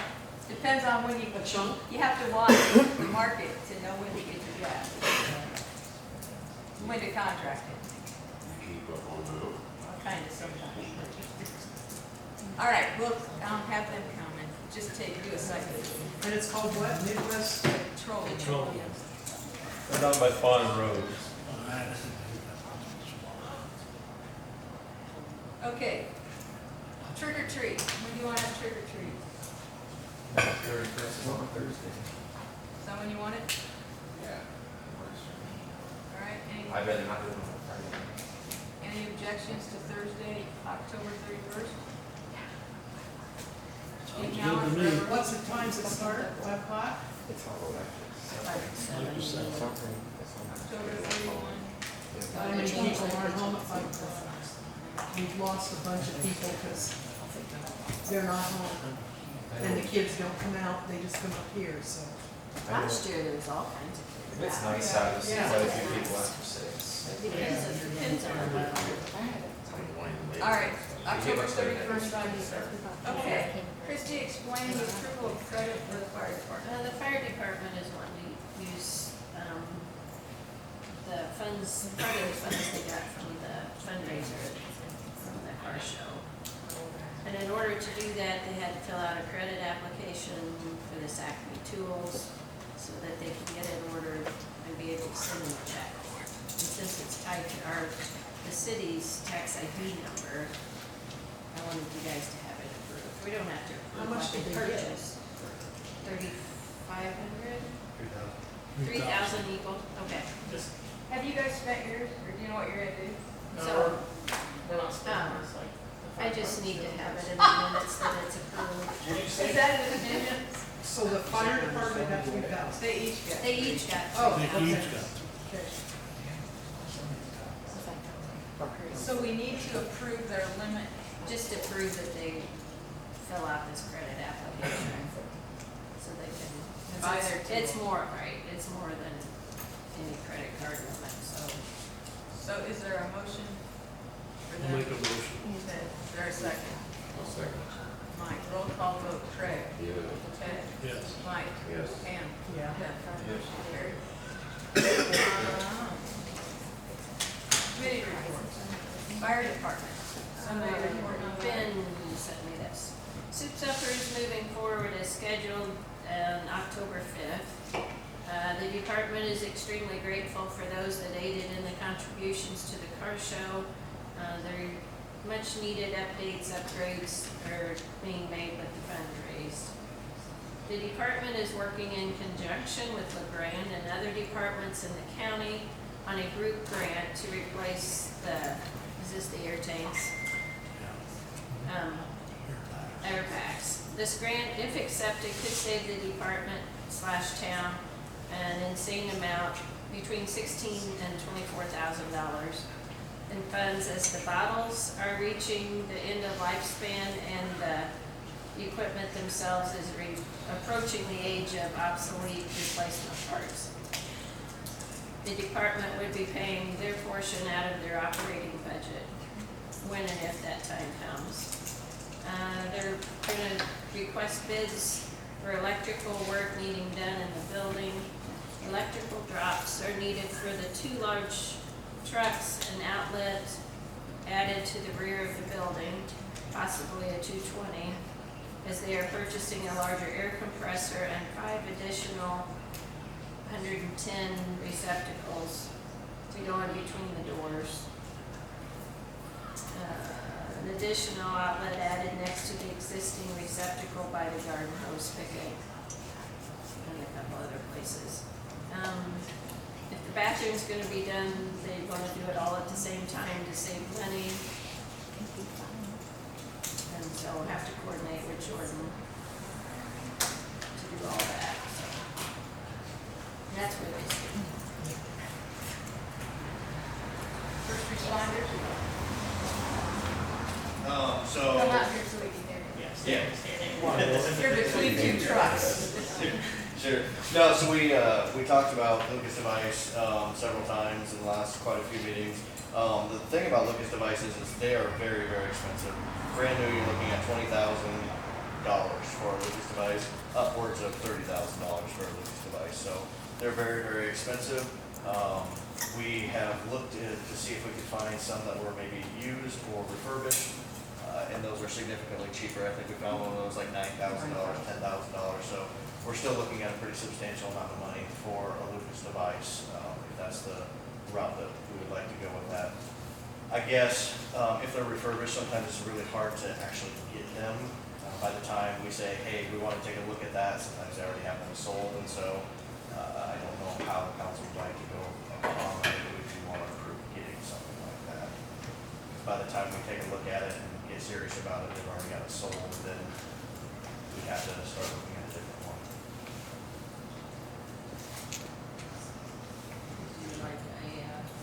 depends on when you, a chunk? you have to watch the market to know when to get your gas. When to contract it, Keep up on that. kind of sometimes. All right, we'll, have them come and just do a site visit. And it's called what, Midwest? Petroleum. They're down by Fawn Road. Okay. Trick or treat, when do you want to have trick or treat? Is on Thursday. Is that when you want it? Yeah. All right, I'd rather not do it on Friday. any objections to Thursday, October 31st? Sounds good to me. What's the times that start, 5 o'clock? It's all right. October 31. How many people aren't home at 5 o'clock? We've lost a bunch of people because they're not home. And the kids don't come out, they just come up here, so. Last year there was all kinds of kids. If it's nice out, you'll see quite a few people after 6. Depends on the weather. All right, October 31st, okay. Christie, explain the approval of credit for the fire department. The fire department is wanting to use, the funds, part of the funds they got from the fundraiser from the car show. And in order to do that, they had to fill out a credit application for the Acme tools so that they can get it ordered and be able to send them a check. And since it's tied to the city's tax ID number, I wanted you guys to have it approved. We don't have to approve. How much what did they get? purchased. 3,500? 3,000 equal, okay. Just, Have you guys spent yours, or do you know what you're gonna do? no, So, we're not spending this, like. the I just 5%. need to have it in the minutes that it's approved. Is that an opinion? So the fire department got 3,000. They each get. They each got Oh, They okay. each got. Okay. So we need to approve their limit. Just to prove that they fill out this credit application, so they can. Buy their It's tool. more, right, it's more than any credit card limit, so. So is there a motion for I'll them? make a motion. Okay, is there a second? I'll second. Mike, roll call vote, Craig. Yeah. Ted. Yes. Mike. Yes. Pam. Yeah. Motion carried. Committee reports. Fire department. Somebody report on that? Ben sent me this. Soup Supper is moving forward as scheduled on October 5th. The department is extremely grateful for those that aided in the contributions to the car show. There are much needed updates, upgrades are being made with the fund raised. The department is working in conjunction with LeGrand and other departments in the county on a group grant to replace is this the air tanks? Air packs. This grant, if accepted, could save the department/town an insane amount between $16,000 and $24,000 in funds as the bottles are reaching the end of lifespan and the equipment themselves is approaching the age of obsolete replacement parts. The department would be paying their portion out of their operating budget when and if that time comes. They're gonna request bids for electrical work needing done in the building. Electrical drops are needed for the 2 large trucks, an outlet added to the rear of the building, possibly a 220, as they are purchasing a larger air compressor and 5 additional 110 receptacles to go in between the doors. An additional outlet added next to the existing receptacle by the garden hose spigot and a couple other places. If the bathroom's gonna be done, they wanna do it all at the same time to save money. And so we'll have to coordinate with Jordan to do all that, so. That's what it is. First responders, So. come out here so we can hear you. Yeah. You're between 2 trucks. Sure. No, so we talked about Lucas Device several times in the last quite a few meetings. The thing about Lucas devices is they are very, very expensive. Brand new, you're looking at $20,000 for a Lucas device, upwards of $30,000 for a Lucas device. So they're very, very expensive. We have looked to see if we could find some that were maybe used or refurbished, and those are significantly cheaper. I think we found one that was like $9,000, $10,000. So we're still looking at a pretty substantial amount of money for a Lucas device, if that's the route that we would like to go with that. I guess if they're refurbished, sometimes it's really hard to actually get them. By the time we say, hey, we want to take a look at that, sometimes they already have them sold, and so I don't know how the council would like to go along if we want to approve getting something like that. By the time we take a look at it and get serious about it, they've already got it sold, then we have to start looking at a different one. Like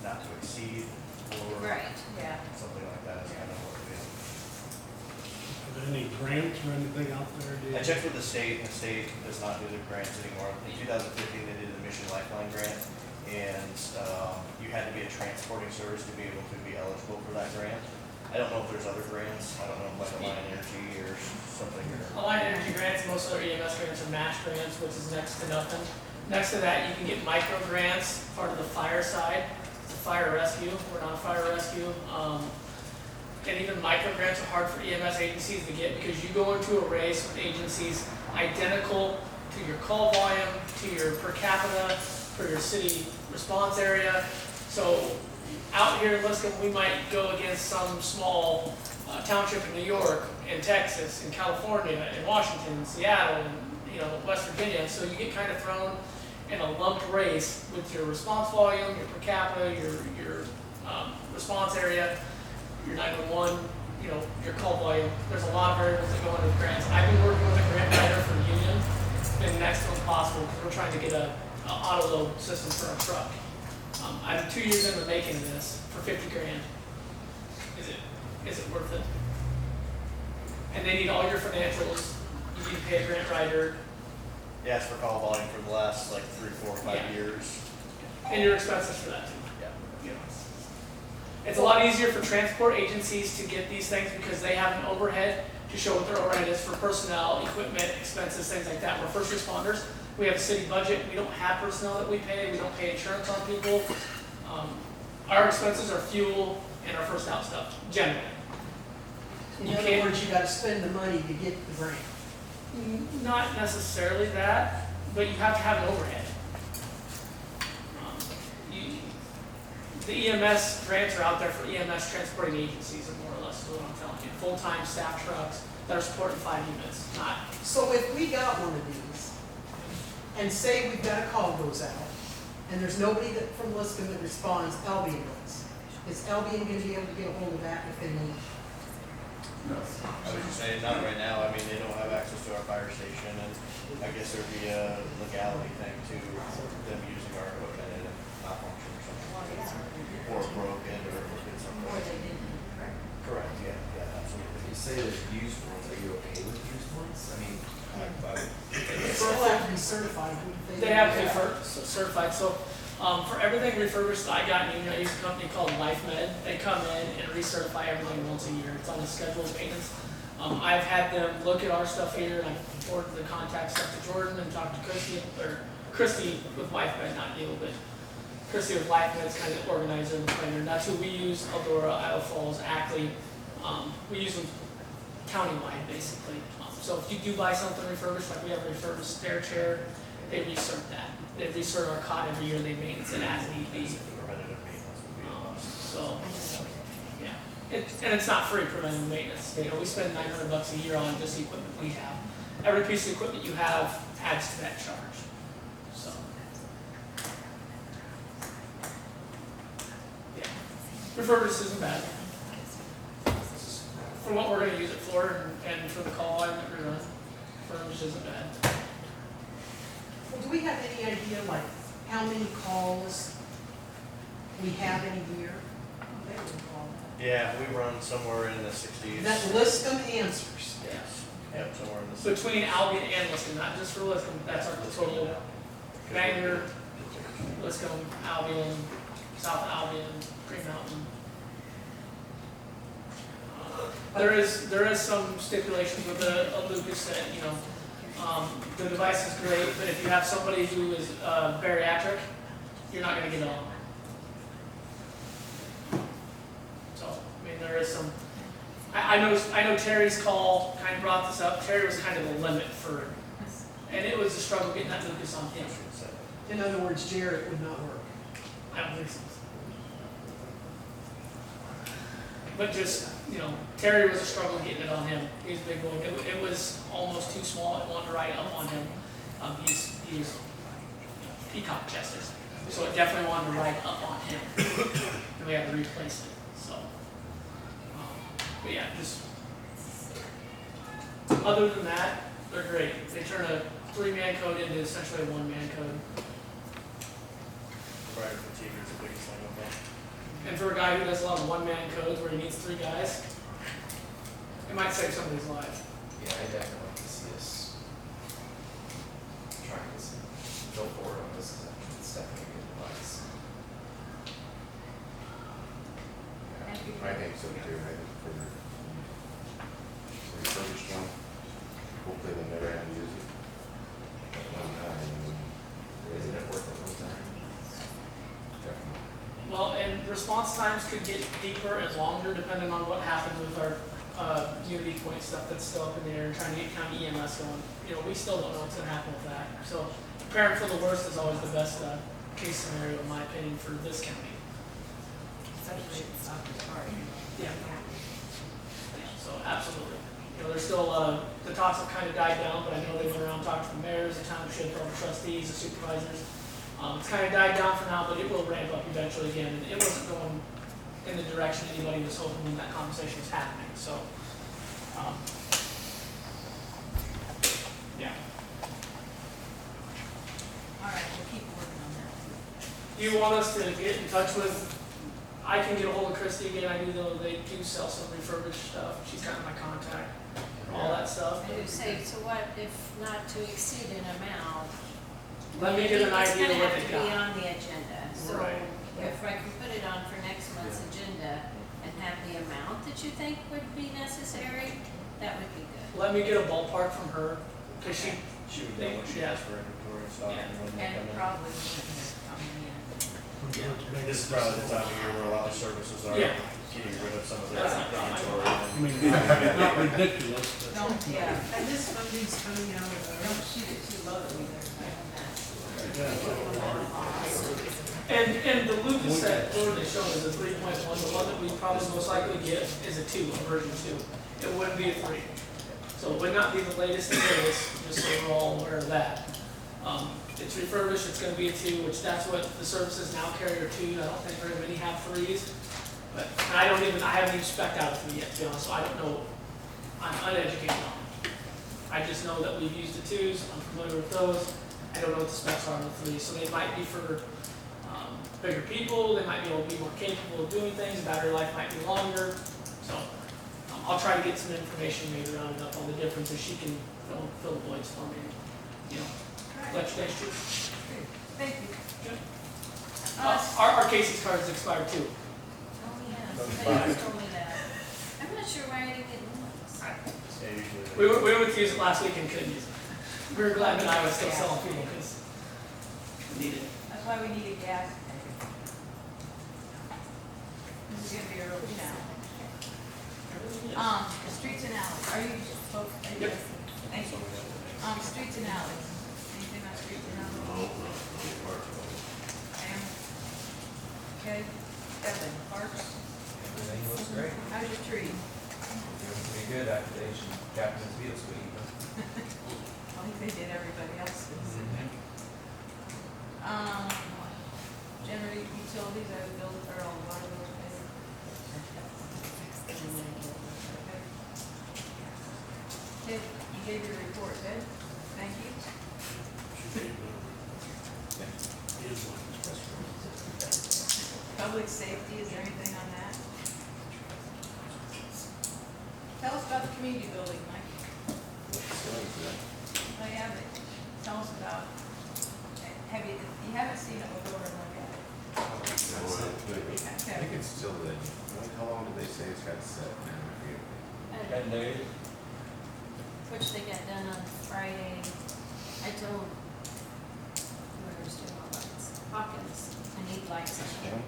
Not to seed or Right, yeah. something like that is kind of what it is. Are there any grants or anything out there? I checked with the state, and the state does not do the grants anymore. In 2015, they did the Mission Lifeline grant, and you had to be a transporting service to be able to be eligible for that grant. I don't know if there's other grants. I don't know, like a line energy or something. Allied Energy grants, most other EMS grants are match grants, which is next to nothing. Next to that, you can get micro grants, part of the fire side. It's a fire rescue. We're not a fire rescue. And even micro grants are hard for EMS agencies to get because you go into a race with agencies identical to your call volume, to your per capita, for your city response area. So out here in Liscomb, we might go against some small township in New York, in Texas, in California, in Washington, Seattle, and West Virginia. So you get kind of thrown in a lumped race with your response volume, your per capita, your response area, your 911, your call volume. There's a lot of variables that go into grants. I've been working with a grant writer for Union. It's been next to impossible because we're trying to get an auto load system for our truck. I'm 2 years into making this for 50 grand. Is it worth it? And they need all your financials. You need to pay a grant writer. Yeah, it's for call volume for the last like 3, 4, 5 Yeah. years. And your expenses for that too. Yeah. It's a lot easier for transport agencies to get these things because they have an overhead to show what their overhead is for personnel, equipment, expenses, things like that. We're first responders. We have a city budget. We don't have personnel that we pay. We don't pay insurance on people. Our expenses are fuel and our first out stuff, generally. In other words, you gotta spend the money to get the grant. Not necessarily that, but you have to have an overhead. The EMS grants are out there for EMS transporting agencies, more or less, is what I'm telling you. Full-time staff trucks that are supporting 5 units, not. So if we got one of these, and say we've got a call goes out, and there's nobody from Liscomb that responds, Albion does, is Albion gonna be able to get a hold of that if they need? I was just saying, not right now. I mean, they don't have access to our fire station, and I guess there'd be a legality thing to them using our equipment and it not function or something. Or broken, or did something. Correct, yeah, absolutely. You say there's used ones, are you okay with used ones? I mean, They still have to be certified, wouldn't they? They have to be certified. So for everything refurbished that I got in Union, I use a company called LifeMed. They come in and recertify everything once a year. It's on the schedule of maintenance. I've had them look at our stuff here, and I've forwarded the contact stuff to Jordan and talked to Christy with LifeMed, not Neil, but Christy with LifeMed is kind of organizer and planner. That's who we use, Eldora, Iowa Falls, Ackley. We use them countywide, basically. So if you do buy something refurbished, like we have a refurbished stair chair, they recert that. They recert our cot every year, they maintenance it as need be. So, yeah. And it's not free preventative maintenance. We spend $900 a year on just the equipment we have. Every piece of equipment you have adds to that charge. So, yeah. Refurbished isn't bad. For what we're going to use it for and for the call line that we run, refurbished isn't bad. Well, do we have any idea, like, how many calls we have in a year? Yeah, we run somewhere in the 60s. That Liscomb answers. Yes. Yep, somewhere in the 60s. Between Albion and Liscomb, not just for Liscomb, that's our total. Bangor, Liscomb, Albion, South Albion, Green Mountain. There is some stipulations with a Lucas that, the device is great, but if you have somebody who is bariatric, you're not going to get it on. So, I mean, there is some. I know Terry's call kind of brought this up. Terry was kind of the limit for, and it was a struggle getting that Lucas on him. In other words, Jarrett would not work. I don't think so. But just, Terry was a struggle getting it on him. He's a big boy. It was almost too small. It wanted to ride up on him. He's peacock chested. So it definitely wanted to ride up on him. And we had to replace it. So, but yeah, just, other than that, they're great. They turn a 3-man code into essentially a 1-man code. Rider fatigue is the biggest thing with them. And for a guy who does a lot of one-man codes where he needs 3 guys, it might save somebody's life. Yeah, I definitely want to see us trying to go forward on this, because it's definitely a good advice. I think so too. I think for the refurbished one, hopefully they'll never have to use it. At one time, Isn't it worth it one time? definitely. Well, and response times could get deeper and longer depending on what happens with our Unity point stuff that's still up in the air and trying to get county EMS going. You know, we still don't know what's going to happen with that. So preparing for the worst is always the best case scenario, in my opinion, for this county. Especially if it's not the party. Yeah. So absolutely. You know, there's still the talks have kind of died down, but I know they've been around talking to the mayors, the township, all the trustees, the supervisors. It's kind of died down for now, but it will ramp up eventually again. And it wasn't going in the direction anybody was hoping when that conversation was happening. So, yeah. All right, we'll keep working on that. Do you want us to get in touch with? I can get a hold of Christy again. I do know they do sell some refurbished stuff. She's got my contact, all that stuff. I would say, so what if not to exceed an amount? Let me get an idea of what they It's gonna have to be got. on the agenda, so Right. if I can put it on for next month's agenda and have the amount that you think would be necessary, that would be good. Let me get a ballpark from her, cause she She would know what she Yeah. has for inventory and stuff. Yeah. And when they And come in. probably looking at coming in. This is probably the time of year where a lot of services are Yeah. getting rid of some of their That's not wrong. inventory. I mean, it's not ridiculous, but Don't, yeah, And this funding's coming out of don't shoot it too low either. And the Lucas set order they showed is a 3.1. The one that we probably most likely get is a 2, a version 2. It wouldn't be a 3. So it would not be the latest and greatest, just so we're all aware of that. It's refurbished, it's going to be a 2, which that's what the services now carry are 2. I don't think very many have 3s. But I haven't even spec'd out a 3 yet, to be honest, so I don't know. I'm uneducated on it. I just know that we've used the 2s, I'm familiar with those. I don't know what the specs are on the 3s, so they might be for bigger people, they might be able to be more capable of doing things, battery life might be longer. So I'll try to get some information maybe rounded up on the differences. She can fill the voids for me, you know, let you guys choose. Thank you. Our Casey's card is expired too. Oh, yeah, somebody else told me that. I'm not sure why I didn't get one. Yeah, usually they- We went to use it last week and couldn't use it. We were glad that I was still selling fuel because we needed it. That's why we needed gas. This is gonna be a real challenge. The streets and alleys, are you folks? Yep. Thank you. Streets and alleys, anything on streets and alleys? Sam? Okay, Evan, parks, Everything looks great. how's your tree? Doing pretty good after the Asian Japanese beetle squeak. I think they did everybody else's. General utilities, I would build a thorough water bill pay. Ted, you gave your report, Ted, thank you. Public safety, is there anything on that? Tell us about the community building, Mike. Oh, yeah, but tell us about, you haven't seen it before, look at it. I think it's still the, how long did they say it's got set now? I forget. 10 days. Which they got done on Friday. I told whoever's doing all lights, Hawkins, I need lights on it.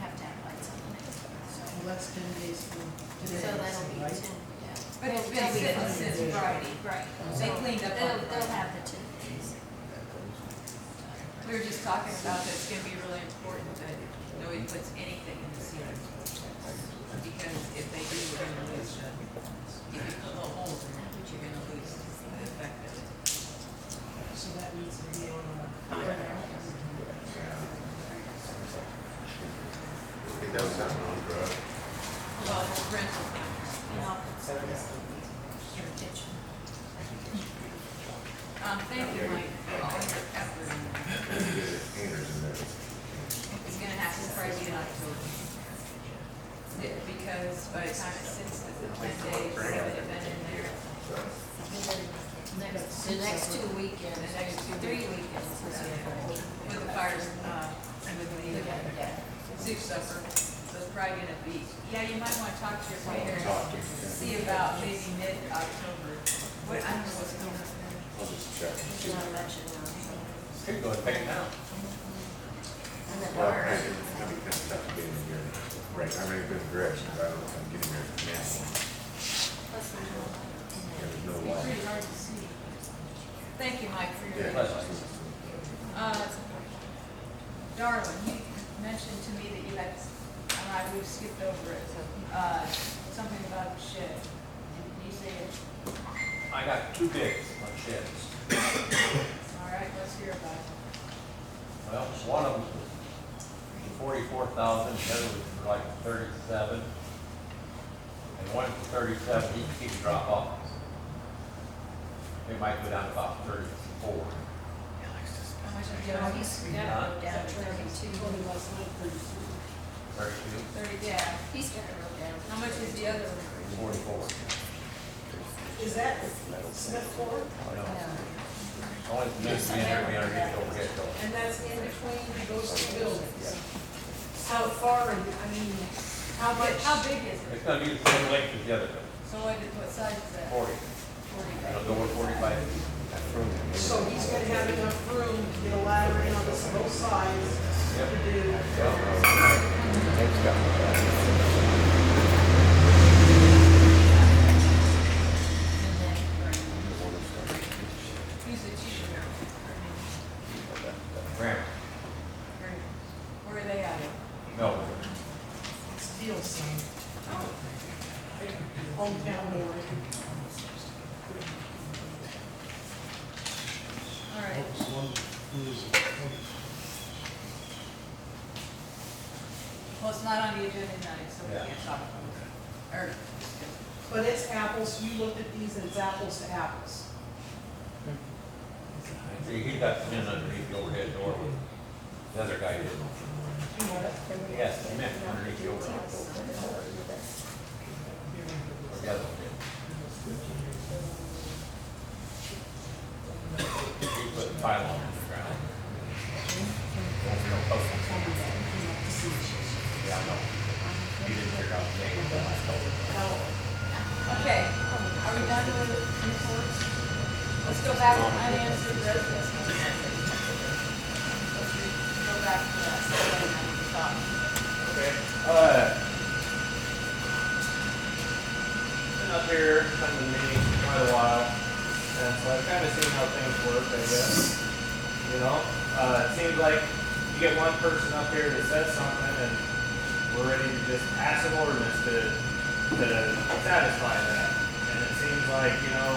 Have to have lights on the next one, so. Well, that's 10 days from today. So that'll be right? 10, yeah. But it's been They'll be sitting fine. since Friday. Right. They cleaned up on They'll Friday. have the 10 days. We were just talking about that it's gonna be really important that nobody puts anything in the ceiling. Because if they do, we're gonna lose the, if you put little holes in it, you're gonna lose the effect of it. So that needs to be on our. It does sound on drugs. Well, it's rental. And I'll put some of this in your kitchen. Thank you, Mike, for all your effort in that. Painters in there. It's gonna by the time it sits at the 10 days, they haven't been in there. The next 2 weekends, The next 3 weekends. With the fires, and with the soup supper, so it's probably gonna be, yeah, you might wanna talk to your mayor, see about maybe mid-October. What, I don't know what's going on there. I'll just check. She's not mentioned now, so. Could go and pay it now. And the Well, daughter. I think it'll be kind of tough to get in here. Right, I mean, good directions, I don't know if I'm getting there now. There's no law. Pretty hard to see. Thank you, Mike, for your. Yeah. Darwin, you mentioned to me that you had, we've skipped over it, something about the shed. Did you say it? I got 2 bids on sheds. All right, let's hear about it. Well, one of them was 44,000, the other was for like 37. And one for 37, he can keep a drop off. It might go down to about 34. How much is Yeah, it? he's gotta go down to 32. 32, 30, yeah. He's gotta go down. How much is the other one? 44. Is that Smith Ford? I know. Only thing is, we never get the overhead though. And that's in between those two buildings? How far, I mean, how much? How big is it? It's gonna be the same length as the other building, So what size is that? 40. 40. It'll go with 45. So he's gonna have enough room to get a ladder in on both sides Yep. to do. Who's the cheaper? Graham. Where are they at? No. Steel son. Hometown boy. All right. Well, it's not on the agenda tonight, so we Yeah. can't talk about it. Or, But it's apples, you looked at these and it's apples to apples. See, he got some in underneath the overhead door with the other guy didn't. Yes, cement underneath the overhead. Or the other one did. He put tile on the ground. No post. Yeah, I know. He didn't figure out the name until I told him. okay, are we done with reports? Let's go back to unanswered residence. Let's go back to that. So then I need to talk. Okay. Been up here, come to the meeting for quite a while, and so I've kind of seen how things work, I guess. You know, it seems like you get one person up here that says something, and we're ready to just pass an ordinance to satisfy that. And it seems like, you know,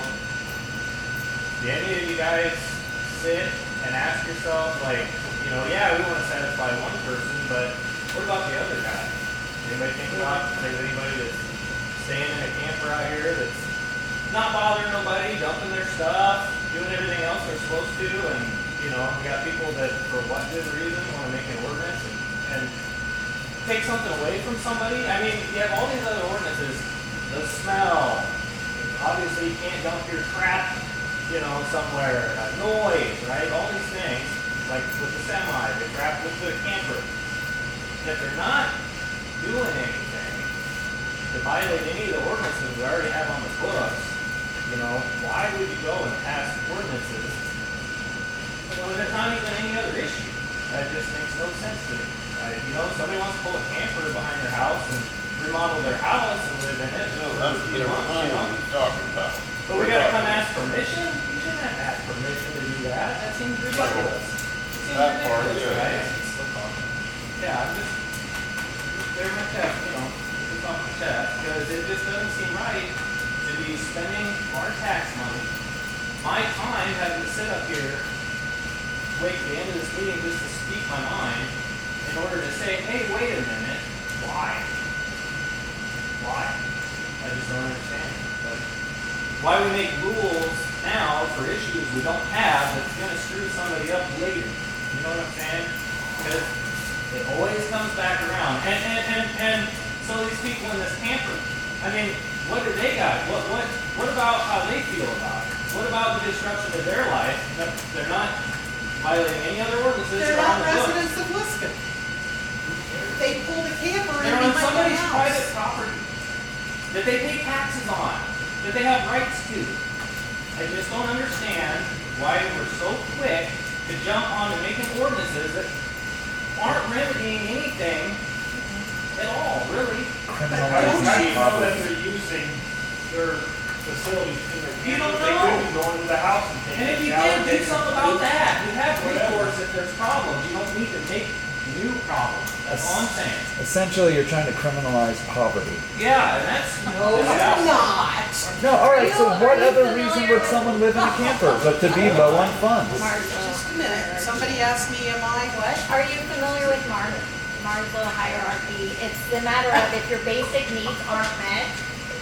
do any of you guys sit and ask yourself, like, you know, yeah, we want to satisfy one person, but what about the other guy? Anybody think about if there's anybody that's staying in a camper out here that's not bothering nobody, dumping their stuff, doing everything else they're supposed to, and, you know, we got people that, for what good reason, want to make an ordinance and take something away from somebody. I mean, you have all these other ordinances, the smell, obviously you can't dump your crap, you know, somewhere, noise, right, all these things, like with the semi, the crap with the camper. And if they're not doing anything to violate any of the ordinances we already have on the books, you know, why would you go and pass ordinances when there's not even any other issue? That just makes no sense to me. You know, somebody wants to pull a camper behind their house and remodel their house and live in it. That's what they're talking about. But we gotta come ask permission? You shouldn't have to ask permission to do that. That seems ridiculous. It seems That part, ridiculous, yeah. right? Yeah, I'm just clear my chest, you know, get this off my chest, because it just doesn't seem right to be spending our tax money, my time, having to sit up here, wait to the end of this meeting just to speak my mind, in order to say, hey, wait a minute, why? Why? I just don't understand it. But why we make rules now for issues we don't have that's gonna screw somebody up later. You know what I'm saying? Because it always comes back around. And so these people in this camper? I mean, what do they got? What about how they feel about it? What about the disruption of their life? They're not violating any other ordinances. They're on not the books. residents of Liscomb. They pulled a camper in They're on behind somebody's their private house. property that they pay taxes on, that they have rights to. I just don't understand why we're so quick to jump on and making ordinances that aren't remedying anything at all, really. How do you know that they're using their facilities in their You don't campers? They know. could be going to the house and And taking if a you shower. did, do taking something a about poop. that. You have Whatever. recourse if there's problems. You don't need to make new problems. That's all I'm saying. Essentially, you're trying to criminalize poverty. Yeah, and that's. No, that's I'm not. No, alright, so Are what you other familiar reason would with- someone live in a camper but to be low on funds? Just a minute. Somebody asked me, am I what? Are you familiar with Maslow's hierarchy? It's the matter of if your basic needs aren't met,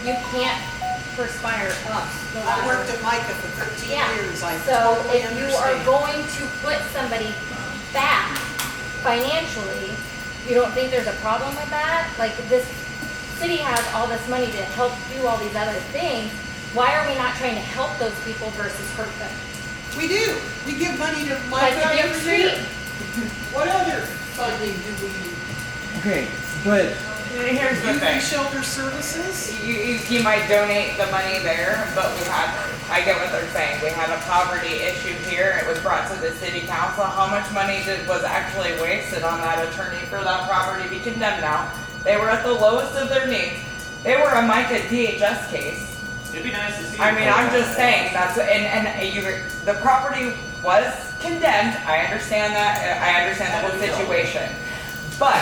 you can't perspire up the I ladder. worked at MICA for 13 Yeah. years. I So totally if you are understand. going to put somebody back financially, you don't think there's a problem with that? Like this city has all this money to help do all these other things. Why are we not trying to help those people versus hurt them? We do. We give money to Like MICA the Duke every year. Street? What other funding do we need? Okay, but Here's the Youth thing. and shelter services? You might donate the money there, but I get what they're saying. We had a poverty issue here. It was brought to the city council. How much money was actually wasted on that attorney for that property to be condemned now? They were at the lowest of their needs. They were a MICA DHS case. It'd be nice to see. I mean, I'm just saying, the property was condemned. I understand that. I understand the whole situation. But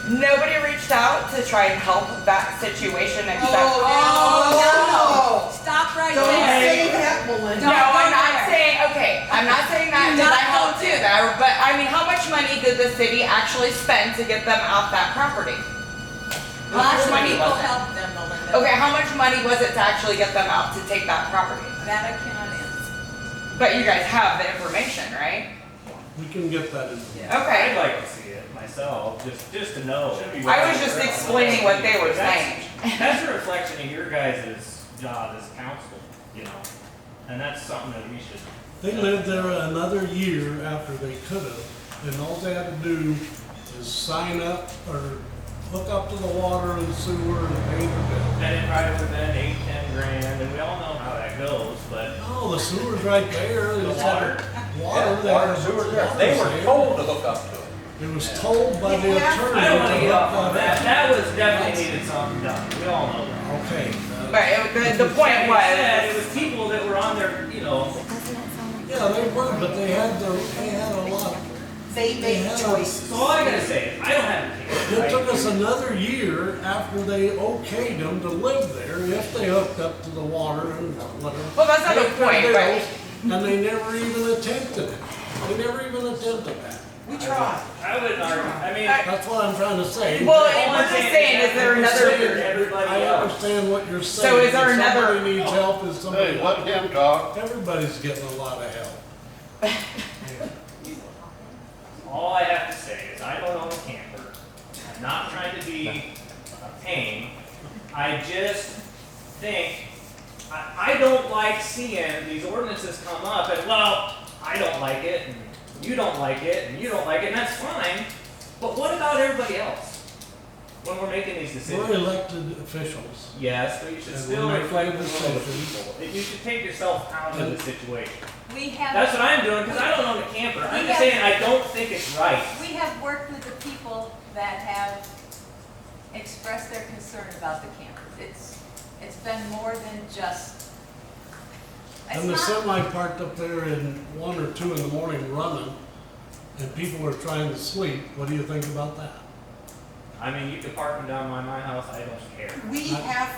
nobody reached out to try and help that situation except. Oh, no. Stop right Don't there. say that, Melinda. No, I'm not saying, okay, I'm not saying that Do because not I helped go do that, but I mean, how much money did the city actually spend to get them off that property? How Lots much of money people was it? help them, Melinda. Okay, how much money was it to actually get them out to take that property? That I cannot answer. But you guys have the information, right? We can get that in. Okay. I'd like to see it myself, just to know. I was just explaining what they were saying. That's a reflection of your guys' job as council, you know, and that's something that we should. They lived there another year after they could have, and all they had to do is sign up or hook up to the water and sewer and pay their bill. And it probably would've been 8-10 grand, and we all know how that goes, but. Oh, the sewer's right there. The It's water. Water there. Water, sewer, there. They were told to hook up to it. It was told by the attorney. I don't wanna to get hook off on up. that, that was definitely needed something done, we all know that. Okay. But the point It was, was people that were on their, you know, Yeah, they were, but they had a lot. They made choices. so all I gotta say is, I don't have a It case. took us another year after they okayed them to live there if they hooked up to the water and whatever. Well, that's not the Paid their point, but- bills, and they never even attempted it. They never even attempted that. We tried. I wouldn't argue, I mean. That's what I'm trying to say. well, All we're I'm just saying saying, is is there I'm saying another, that everybody I else. understand what you're saying. So is there If another- Somebody needs help, is somebody. Hey, let him talk. Everybody's getting a lot of help. All I have to say is I don't own a camper. I'm not trying to be a pain. I just think, I don't like seeing these ordinances come up and, well, I don't like it, and you don't like it, and you don't like it, and that's fine. But what about everybody else? When we're making these decisions? We're elected officials. Yes, but you should And still we're reflect making the will of the decisions. people. You should take yourself out of the situation. We have. That's what I'm doing, because I don't own a camper. I'm We just have- saying I don't think it's right. We have worked with the people that have expressed their concern about the campers. It's been more than just. It's And the not- semi parked up there in 1 or 2 in the morning running, and people were trying to sleep. What do you think about that? I mean, you can park them down by my house, I don't care. We have.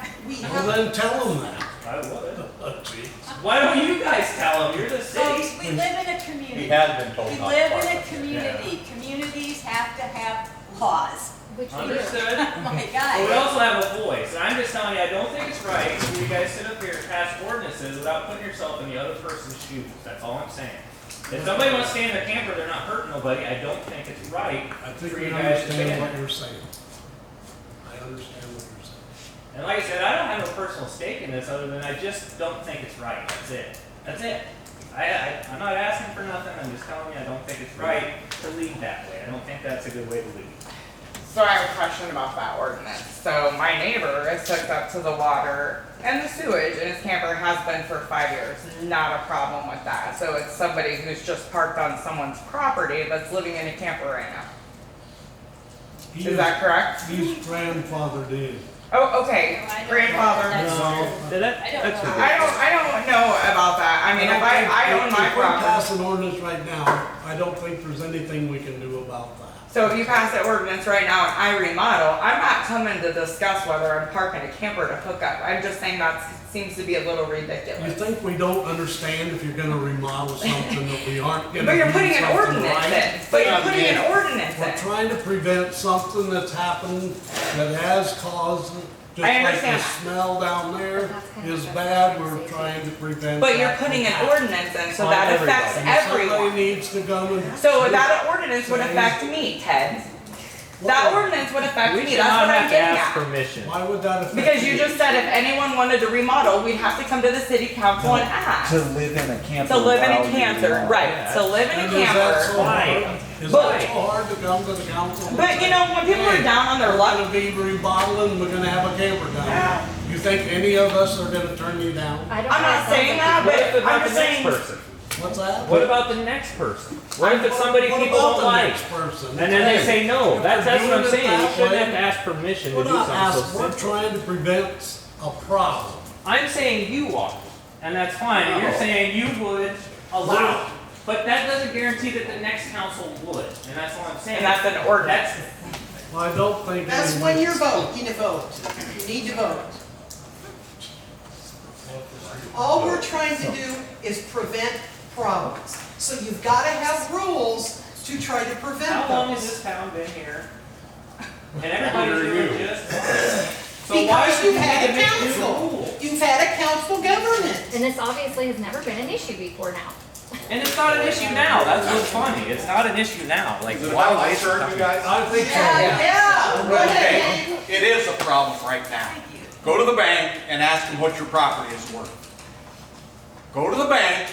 Well, then tell them that. I would. Oh, jeez. Why don't you guys tell them? You're the city. Folks, we live in a community. He has been told We not to live park in a up there. community. Communities have to have laws. Which we do. Understood? Oh my But we God. also have a voice, and I'm just telling you, I don't think it's right for you guys sit up here and pass ordinances without putting yourself in the other person's shoes. That's all I'm saying. If somebody wants to stay in their camper, they're not hurting nobody. I don't think it's right I think for we you guys to understand ban what it. you're saying. I understand what you're saying. And like I said, I don't have a personal stake in this other than I just don't think it's right. That's it. That's it. I'm not asking for nothing. I'm just telling you I don't think it's right to lead that way. I don't think that's a good way to lead. So I have a question about that ordinance. So my neighbor is hooked up to the water and the sewage, and his camper has been for 5 years. Not a problem with that. So it's somebody who's just parked on someone's property that's living in a camper right now. Is that correct? He's grandfathered in. Oh, okay. Grandfather. I don't know about that. I mean, if I own my If we property. pass an ordinance right now, I don't think there's anything we can do about that. So if you pass that ordinance right now and I remodel, I'm not coming to discuss whether I'm parking a camper to hook up. I'm just saying that seems to be a little You ridiculous. think we don't understand if you're gonna remodel something that we aren't gonna do But you're putting an something ordinance right? in. But you're putting an ordinance We're in. trying to prevent something that's happened that has caused, just I like the understand that. smell down there is bad, we're trying to prevent that. But you're from putting an happening. ordinance in, so On that affects everybody. everyone. Somebody needs to come and. So that ordinance would affect me, Ted. That ordinance would affect We me, should that's not what I'm have to getting ask at. permission. Why would that affect? Because you just said if anyone wanted to remodel, we'd have to come to the city council and ask. To live in a camper. To live in while a you camper, remodel. right, to live in a And is that so camper. hard? Is But- that so hard to come to the council? and But you know, when people are say, down on their "We're luck, gonna be remodeling, we're gonna have a camper down there." You think any of us are gonna turn you down? I don't I'm not know. saying that, What if but it's not I'm the just next saying. person? What's that? What about the next person? What if it's somebody What people about don't the like? next person? And then they Hey, say no. if That's we're what I'm doing it saying. You that shouldn't way, have to ask permission to We're do not something so asking, we're simple. trying to prevent a problem. I'm saying you are, and that's fine. And you're No. saying you would allow it. But that doesn't guarantee that the next council would, and that's what I'm saying. And that's an ordinance. Well, I don't think. That's anyone- when you vote, you need to vote. You need to vote. All we're trying to do is prevent problems. So you've got to have rules to try to prevent How long has those. this town been here? And everybody's doing just fine. So why Because should you've we had need a to make new council. rules? You've had a council government. And this obviously has never been an issue before now. And it's not an issue now. That's what's funny. It's not an issue now. Like, Is it why about waste my turn, time? you guys? I think so. Yeah, go ahead. Okay, it is a problem right now. Go to the bank and ask them what your property is worth. Go to the bank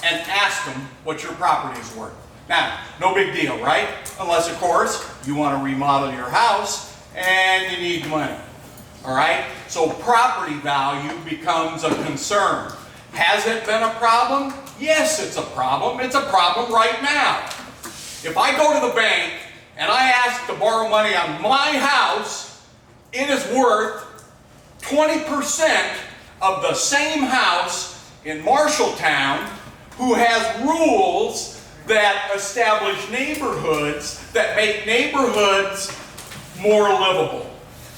and ask them what your property is worth. Now, no big deal, right? Unless, of course, you want to remodel your house and you need money. All right? So property value becomes a concern. Has it been a problem? Yes, it's a problem. It's a problem right now. If I go to the bank and I ask to borrow money on my house, it is worth 20% of the same house in Marshalltown who has rules that establish neighborhoods that make neighborhoods more livable.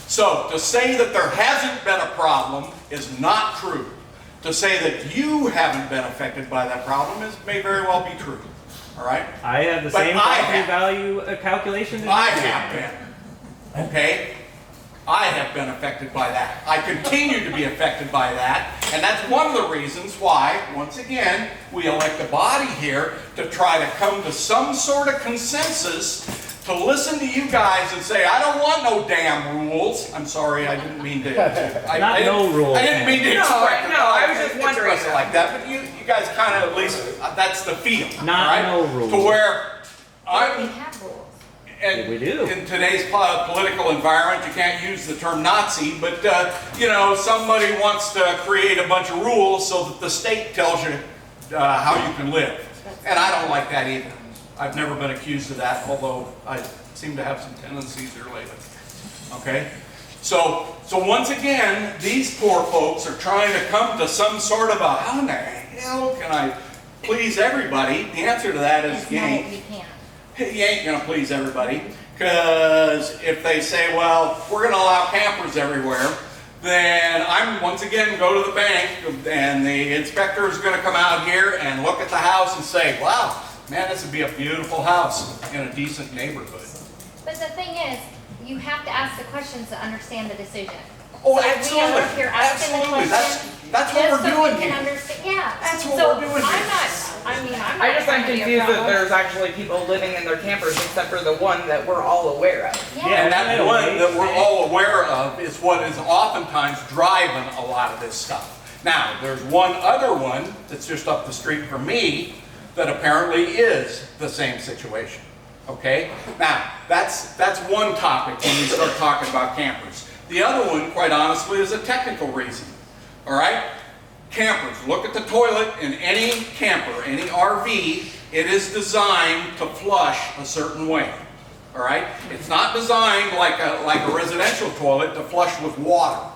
So to say that there hasn't been a problem is not true. To say that you haven't been affected by that problem may very well be true. All right? I have the But same I property have. value calculation. I have been. Okay? I have been affected by that. I continue to be affected by that. And that's one of the reasons why, once again, we elect a body here to try to come to some sort of consensus, to listen to you guys and say, I don't want no damn rules. I'm sorry, I didn't mean to. rules. I didn't mean to No, express it. no, I was just wondering. Express it like that, but you guys kind of at least, that's the feel. Not all right? no rules. To where We I'm. have rules. And We do. in today's political environment, you can't use the term Nazi, but you know, somebody wants to create a bunch of rules so that the state tells you how you can live. And I don't like that either. I've never been accused of that, although I seem to have some tendencies here lately. Okay? So once again, these poor folks are trying to come to some sort of a, how in the hell can I please everybody? The answer to that is you No, ain't. we can't. You ain't gonna please everybody, because if they say, well, we're gonna allow campers everywhere, then I'm once again go to the bank and the inspector is gonna come out here and look at the house and say, wow, man, this would be a beautiful house in a decent neighborhood. But the thing is, you have to ask the questions to understand the decision. Oh, So absolutely. we are up here asking the Absolutely. question. That's what just we're so doing we can here. understand. Yeah. That's what So we're doing here. I'm not, I mean, I just am confused that there's actually people living in their campers except for the one that we're all aware of. And that one that we're all aware of is what is oftentimes driving a lot of this stuff. Now, there's one other one that's just up the street from me that apparently is the same situation. Okay? Now, that's one topic when we start talking about campers. The other one, quite honestly, is a technical reason. All right? Campers, look at the toilet in any camper, any RV, it is designed to flush a certain way. All right? It's not designed like a residential toilet to flush with water.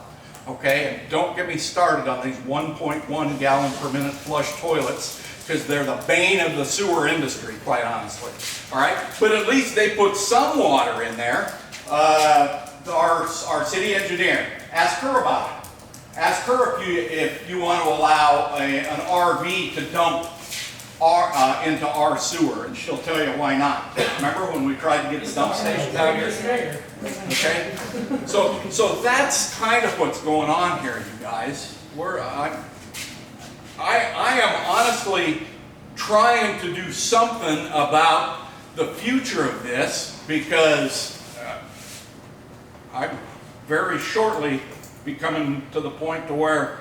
Okay? And don't get me started on these 1.1 gallon per minute flush toilets, because they're the bane of the sewer industry, quite honestly. All right? But at least they put some water in there. Our city engineer, ask her about it. Ask her if you want to allow an RV to dump into our sewer, and she'll tell you why not. Remember when we tried to get the dump stations out here? Okay? So that's kind of what's going on here, you guys. I am honestly trying to do something about the future of this, because I'm very shortly be coming to the point to where,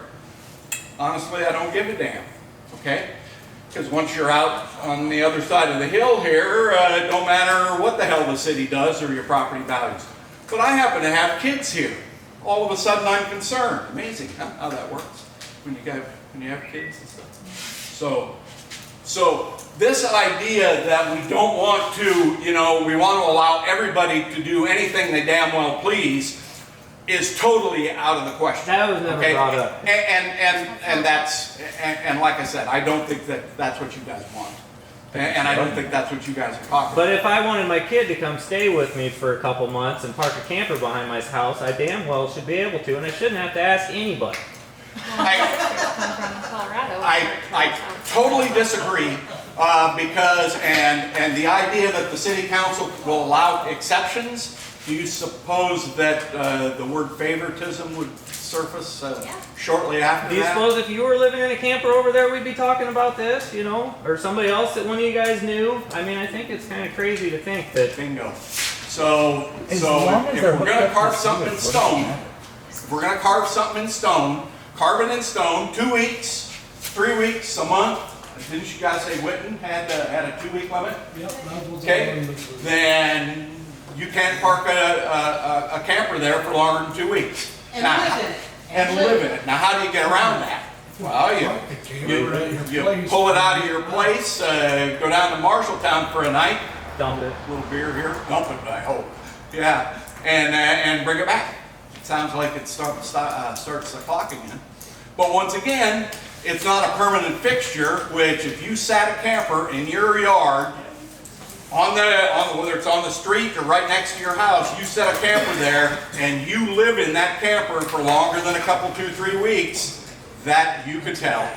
honestly, I don't give a damn, okay? Because once you're out on the other side of the hill here, it don't matter what the hell the city does or your property values. But I happen to have kids here. All of a sudden I'm concerned. Amazing, huh? How that works when you have kids and stuff. So this idea that we don't want to, we want to allow everybody to do anything they damn well please is totally out of the question. That was never brought up. And like I said, I don't think that's what you guys want. And I don't think that's what you guys are talking about. But if I wanted my kid to come stay with me for a couple months and park a camper behind my house, I damn well should be able to, and I shouldn't have to ask anybody. I totally disagree, because and the idea that the city council will allow exceptions, do you suppose that the word favoritism would surface shortly after that? Do you suppose if you were living in a camper over there, we'd be talking about this, or somebody else that one of you guys knew? I mean, I think it's kind of crazy to think that. Bingo. So if we're going to carve something in stone, carve it in stone, 2 weeks, 3 weeks, a month. Didn't you guys say Whitten had a 2-week limit? Yep, that was okay. Then you can't park a camper there for longer than 2 weeks. And live in it. And live in it. Now, how do you get around that? Well, you pull it out of your place, go down to Marshalltown for a night, dump it, a little beer here, dump it, I hope. Yeah, and bring it back. It sounds like it starts the clock again. But once again, it's not a permanent fixture, which if you sat a camper in your yard, whether it's on the street or right next to your house, you set a camper there and you live in that camper for longer than a couple, 2-3 weeks, that you could tell.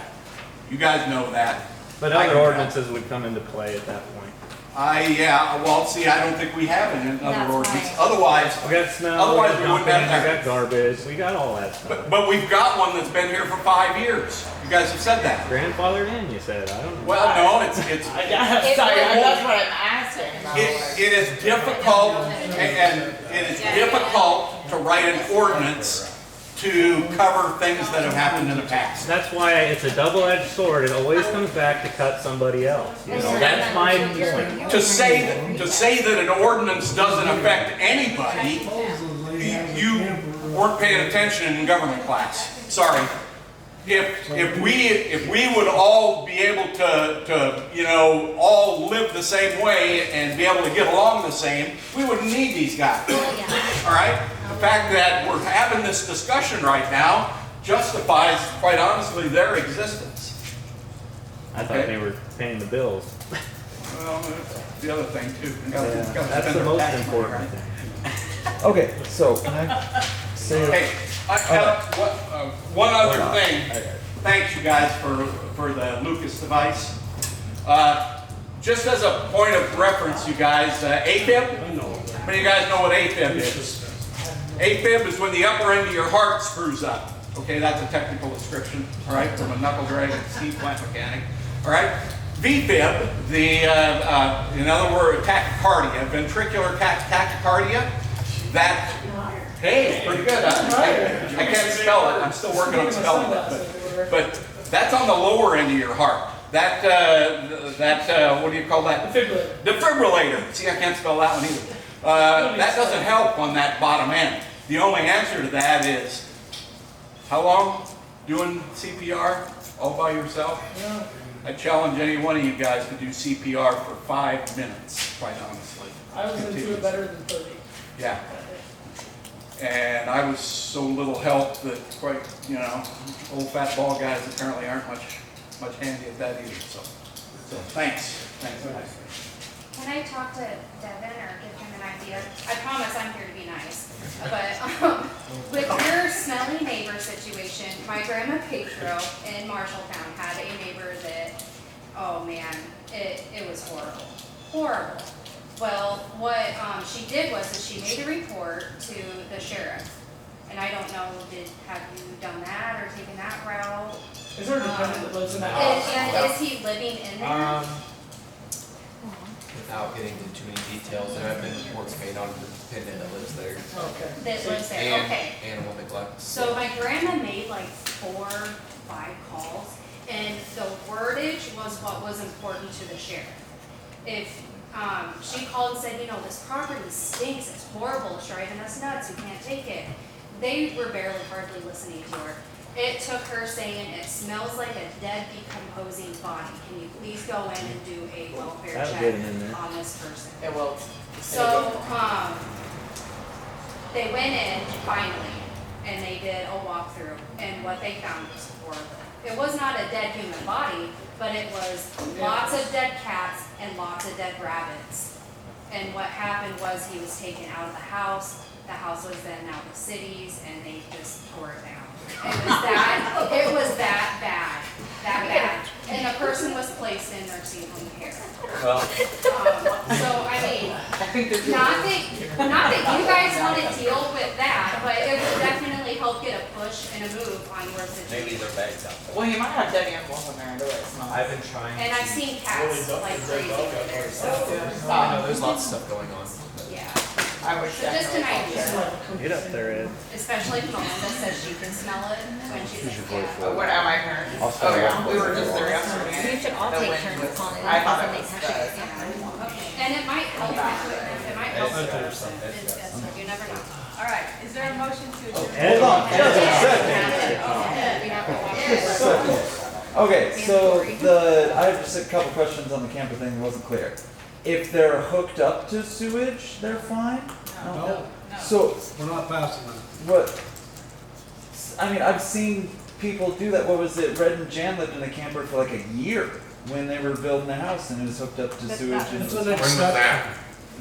You guys know that. But other ordinances would come into play at that point. Well, see, I don't think we have another ordinance. Otherwise, we got smell, otherwise we wouldn't have we got garbage, we got all that stuff. But we've got one that's been here for 5 years. You guys have said that. Grandfathered in, you said. I don't know. Well, no, it's that's what I'm asking. It is difficult, and it is difficult to write an ordinance to cover things that have happened in the past. That's why it's a double-edged sword. It always comes back to cut somebody else. That's my point. To say that an ordinance doesn't affect anybody, you weren't paying attention in government class. Sorry. If we would all be able to all live the same way and be able to get along the same, we wouldn't need these guys. All right? The fact that we're having this discussion right now justifies, quite honestly, their existence. I thought they were paying the bills. Well, that's the other thing too. That's the most important thing. Okay, so can I say? Hey, one other thing. Thanks, you guys, for the Lucas device. Just as a point of reference, you guys, AFib. How many of you guys know what AFib is? AFib is when the upper end of your heart screws up. Okay, that's a technical description, all right, from a knuckle drag and steam plant mechanic. All right, VFib, in other words, tachycardia, ventricular tachycardia, that, hey, pretty good, huh? I can't spell it, I'm still working on spelling it, but that's on the lower end of your heart. That, what do you call that? Defibrillator. Defibrillator. See, I can't spell that one either. That doesn't help on that bottom end. The only answer to that is, how long doing CPR all by yourself? Yeah. I challenge any one of you guys to do CPR for 5 minutes, quite honestly. I was into it better than 30. Yeah. And I was so little help that quite, old fat bald guys apparently aren't much handy at that either. So thanks. Can I talk to Devin or give him an idea? I promise I'm here to be nice. But with your smelly neighbor situation, my grandma Pedro in Marshalltown had a neighbor that, oh man, it was horrible. Horrible. Well, what she did was she made a report to the sheriff. And I don't know, have you done that or taken that route? Is there a dependent that lives in that house? And is he living in there? Without getting into too many details, there have been reports made on the dependent that lives there. Okay. That lives there, okay. Animal neglect. So my grandma made like 4 or 5 calls, and the wordage was what was important to the sheriff. If she called and said, this property stinks, it's horrible, it's driving us nuts, we can't take it. They were barely hardly listening to her. It took her saying, it smells like a dead decomposing body. Can you please go in and do a welfare check on this person? It will. So, they went in finally, and they did a walkthrough, and what they found was horrible. It was not a dead human body, but it was lots of dead cats and lots of dead rabbits. And what happened was he was taken out of the house was then now the city's, and they just tore it down. It was that bad. And the person was placed in nursing home care. Well, So, I mean, not that you guys want to deal with that, but it would definitely help get a push and a move on your maybe situation. their bags out there. Well, you might have dead animals in there and it smells. I've been trying. And I've seen cats like crazy over there, so, I know there's lots of stuff going on. yeah. I would So just an idea, Get up there, Ed. especially if Melinda says she can smell it when she's in cat. What am I hearing? Oh yeah, we were just there yesterday. We should all The take wind turns was- calling it I thought and it they was have to good. Okay, and it might help it might help the person, you never know. All right, is there a motion to adjourn? Hold on, just a second. Okay, we have to walk. Okay, so I have just a couple questions on the camper thing that wasn't clear. If they're hooked up to sewage, they're fine? No, So, we're not passing that. what, I mean, I've seen people do that. What was it, Red and Jan lived in a camper for like a year when they were building their house and it was hooked up to sewage and. It's an When was exception. that?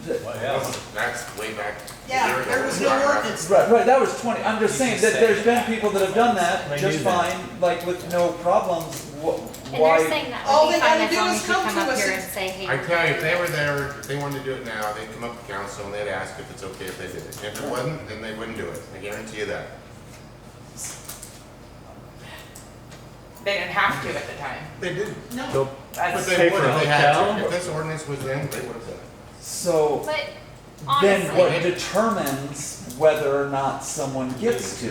Yeah. That's way back. Yeah, there was no ordinance. Right, that was 20, I'm just saying that there's been people that have done that They just do that. fine, like with no problems. And Why? they're saying that All would be they fine gotta as do long is as you come come to up us here and- and say, hey. I tell you, if they were there, if they wanted to do it now, they'd come up to council and they'd ask if it's okay if they did it. If it wasn't, then they wouldn't do it. I guarantee you that. They didn't have to at the time. They didn't. No. But That's they would if they had hotel? to. If this ordinance was in, they would have done it. So, But then what honestly, determines whether or not someone gets to?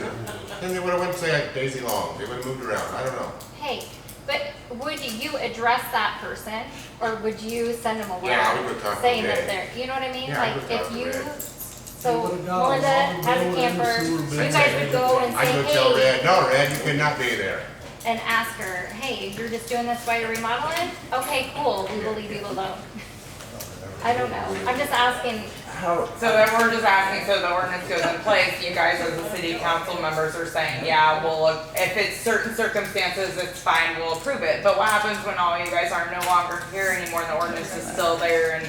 Then they would have went, say, like Daisy Long. They would have moved around. I don't know. hey, but would you address that person or would you send them a letter? Yeah, I would go talk to saying that Red. they're, you know what I mean? Yeah, I Like would talk if to you, Red. so They would've got a Melinda long has a road in the camper, sewer you bin. guys would go and I'd say, go tell hey, Red, no, Red, you could not be there. and ask her, hey, you're just doing this while you're remodeling? Okay, cool, we will leave you alone. I don't know, I'm just asking, How, So then we're just asking, so the ordinance goes in place, you guys as the city council members are saying, yeah, well, if it's certain circumstances, it's fine, we'll approve it. But what happens when all you guys are no longer here anymore and the ordinance is still there and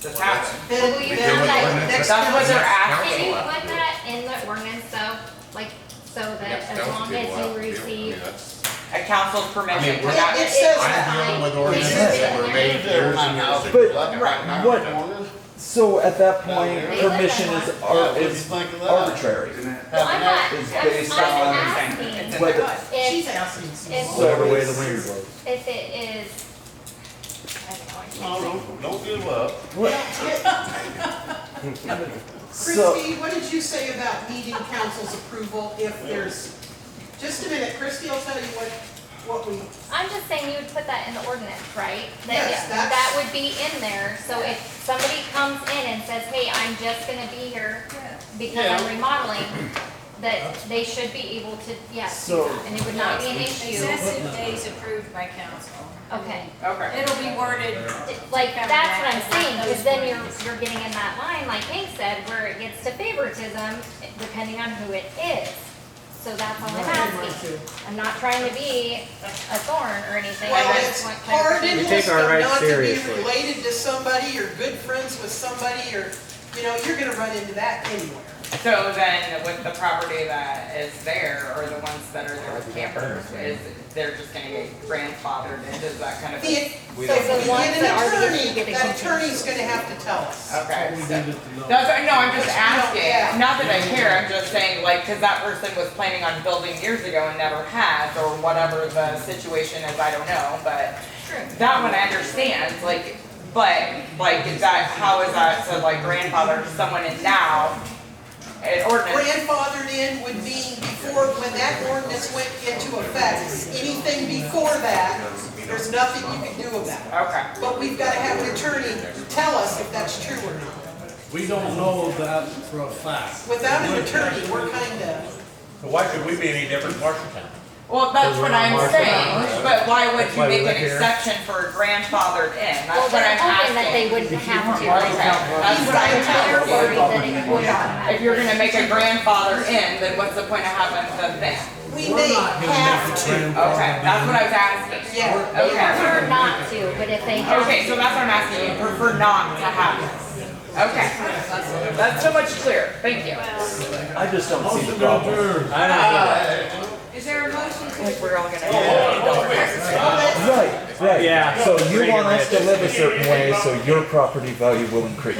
just happens? will you Then put that, That's what they're can asking. you put that in the ordinance though? Like, so that as long as you receive. A council's permission I mean, to we're- have It it. says I'm that. dealing with ordinances that were made years and years ago. But so at that point, permission is arbitrary. Well, I'm not, Is based I'm on asking whether, She's if, asking. if, whatever way the wind blows. if it is Don't give up. Christie, what did you say about needing council's approval if there's, just a minute, Christie, I'll tell you what we, I'm just saying you would put that in the ordinance, right? Yes, that's- That would be in there, so if somebody comes in and says, hey, I'm just gonna be here because I'm remodeling, that they should be able to, yes, do So- that, and it would not be an issue. Excessive days approved by council. Okay. Okay. It'll be worded. Like, that's what I'm saying, because then you're getting in that line, like Hank said, where it gets to favoritism, depending on who it is. So that's all I'm asking. I'm not trying to be a thorn or anything. well, I it's just want hard in We take our Liscomb rights not to be seriously. related to somebody or good friends with somebody or, you know, you're gonna run into that anywhere. So then with the property that is there, or the ones that are there with campers, is they're just gonna get grandfathered into that kind of? So if we get an attorney, that attorney's gonna have to tell us. Okay. We so- needed to know. No, I'm just asking, Yeah. not that I care, I'm just saying, like, cause that person was planning on building years ago and never has, or whatever the situation is, I don't know, but that one I understand, like, but, like, is that, how is that to like grandfather someone in now? An ordinance, Grandfathered in would mean before, when that ordinance went into effect, anything before that, there's nothing you can do about it. okay. But we've gotta have an attorney tell us if that's true or not. We don't know that for a fact. Without an attorney, we're kinda, So why should we be any different from Marshalltown? Well, that's what I'm saying, but why would you why we make live an here. exception for grandfathered in? Well, That's what they're I'm hoping that they asking. wouldn't have to. Okay, that's what I'm They're worried asking. that it would automatically. If you're gonna make a grandfather in, then what's the point of having the thing? we may have to. Okay, that's what I was asking. Yeah. They Okay. prefer not to, but if they have Okay, so that's what I'm asking, you prefer not to have this. Okay, that's so much clearer, thank you. I just don't see the problem. Is there a motion to? Like, we're all gonna. Right. Yeah. So you want us to live a certain way, so your property value will increase.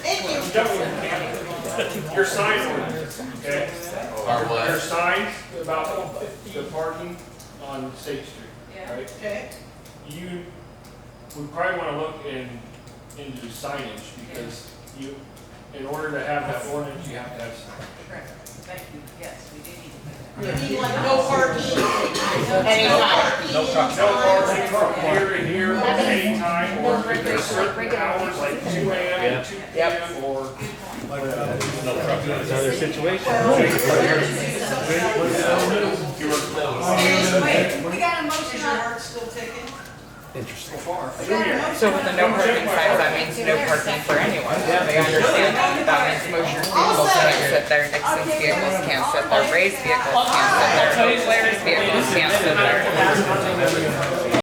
Thank you. Your sign ordinance, okay? Your sign about the parking on State Street, right? Okay. We probably wanna look into signage, because in order to have that ordinance, you have to have signage. Correct. Thank you, yes, we do need to. You mean like no parking? Anytime. No parking from here to here, anytime, or if there's certain hours, like 2 AM to 2 PM, or Another situation. Wait, We got a is motion your on, heart still ticking? Interesting. So with the no parking signs, that means no parking for anyone. They understand that. That means motor vehicles can't sit there, Dixon's vehicles can't sit there, Ray's vehicles can't sit there, O'Clair's vehicles can't sit there.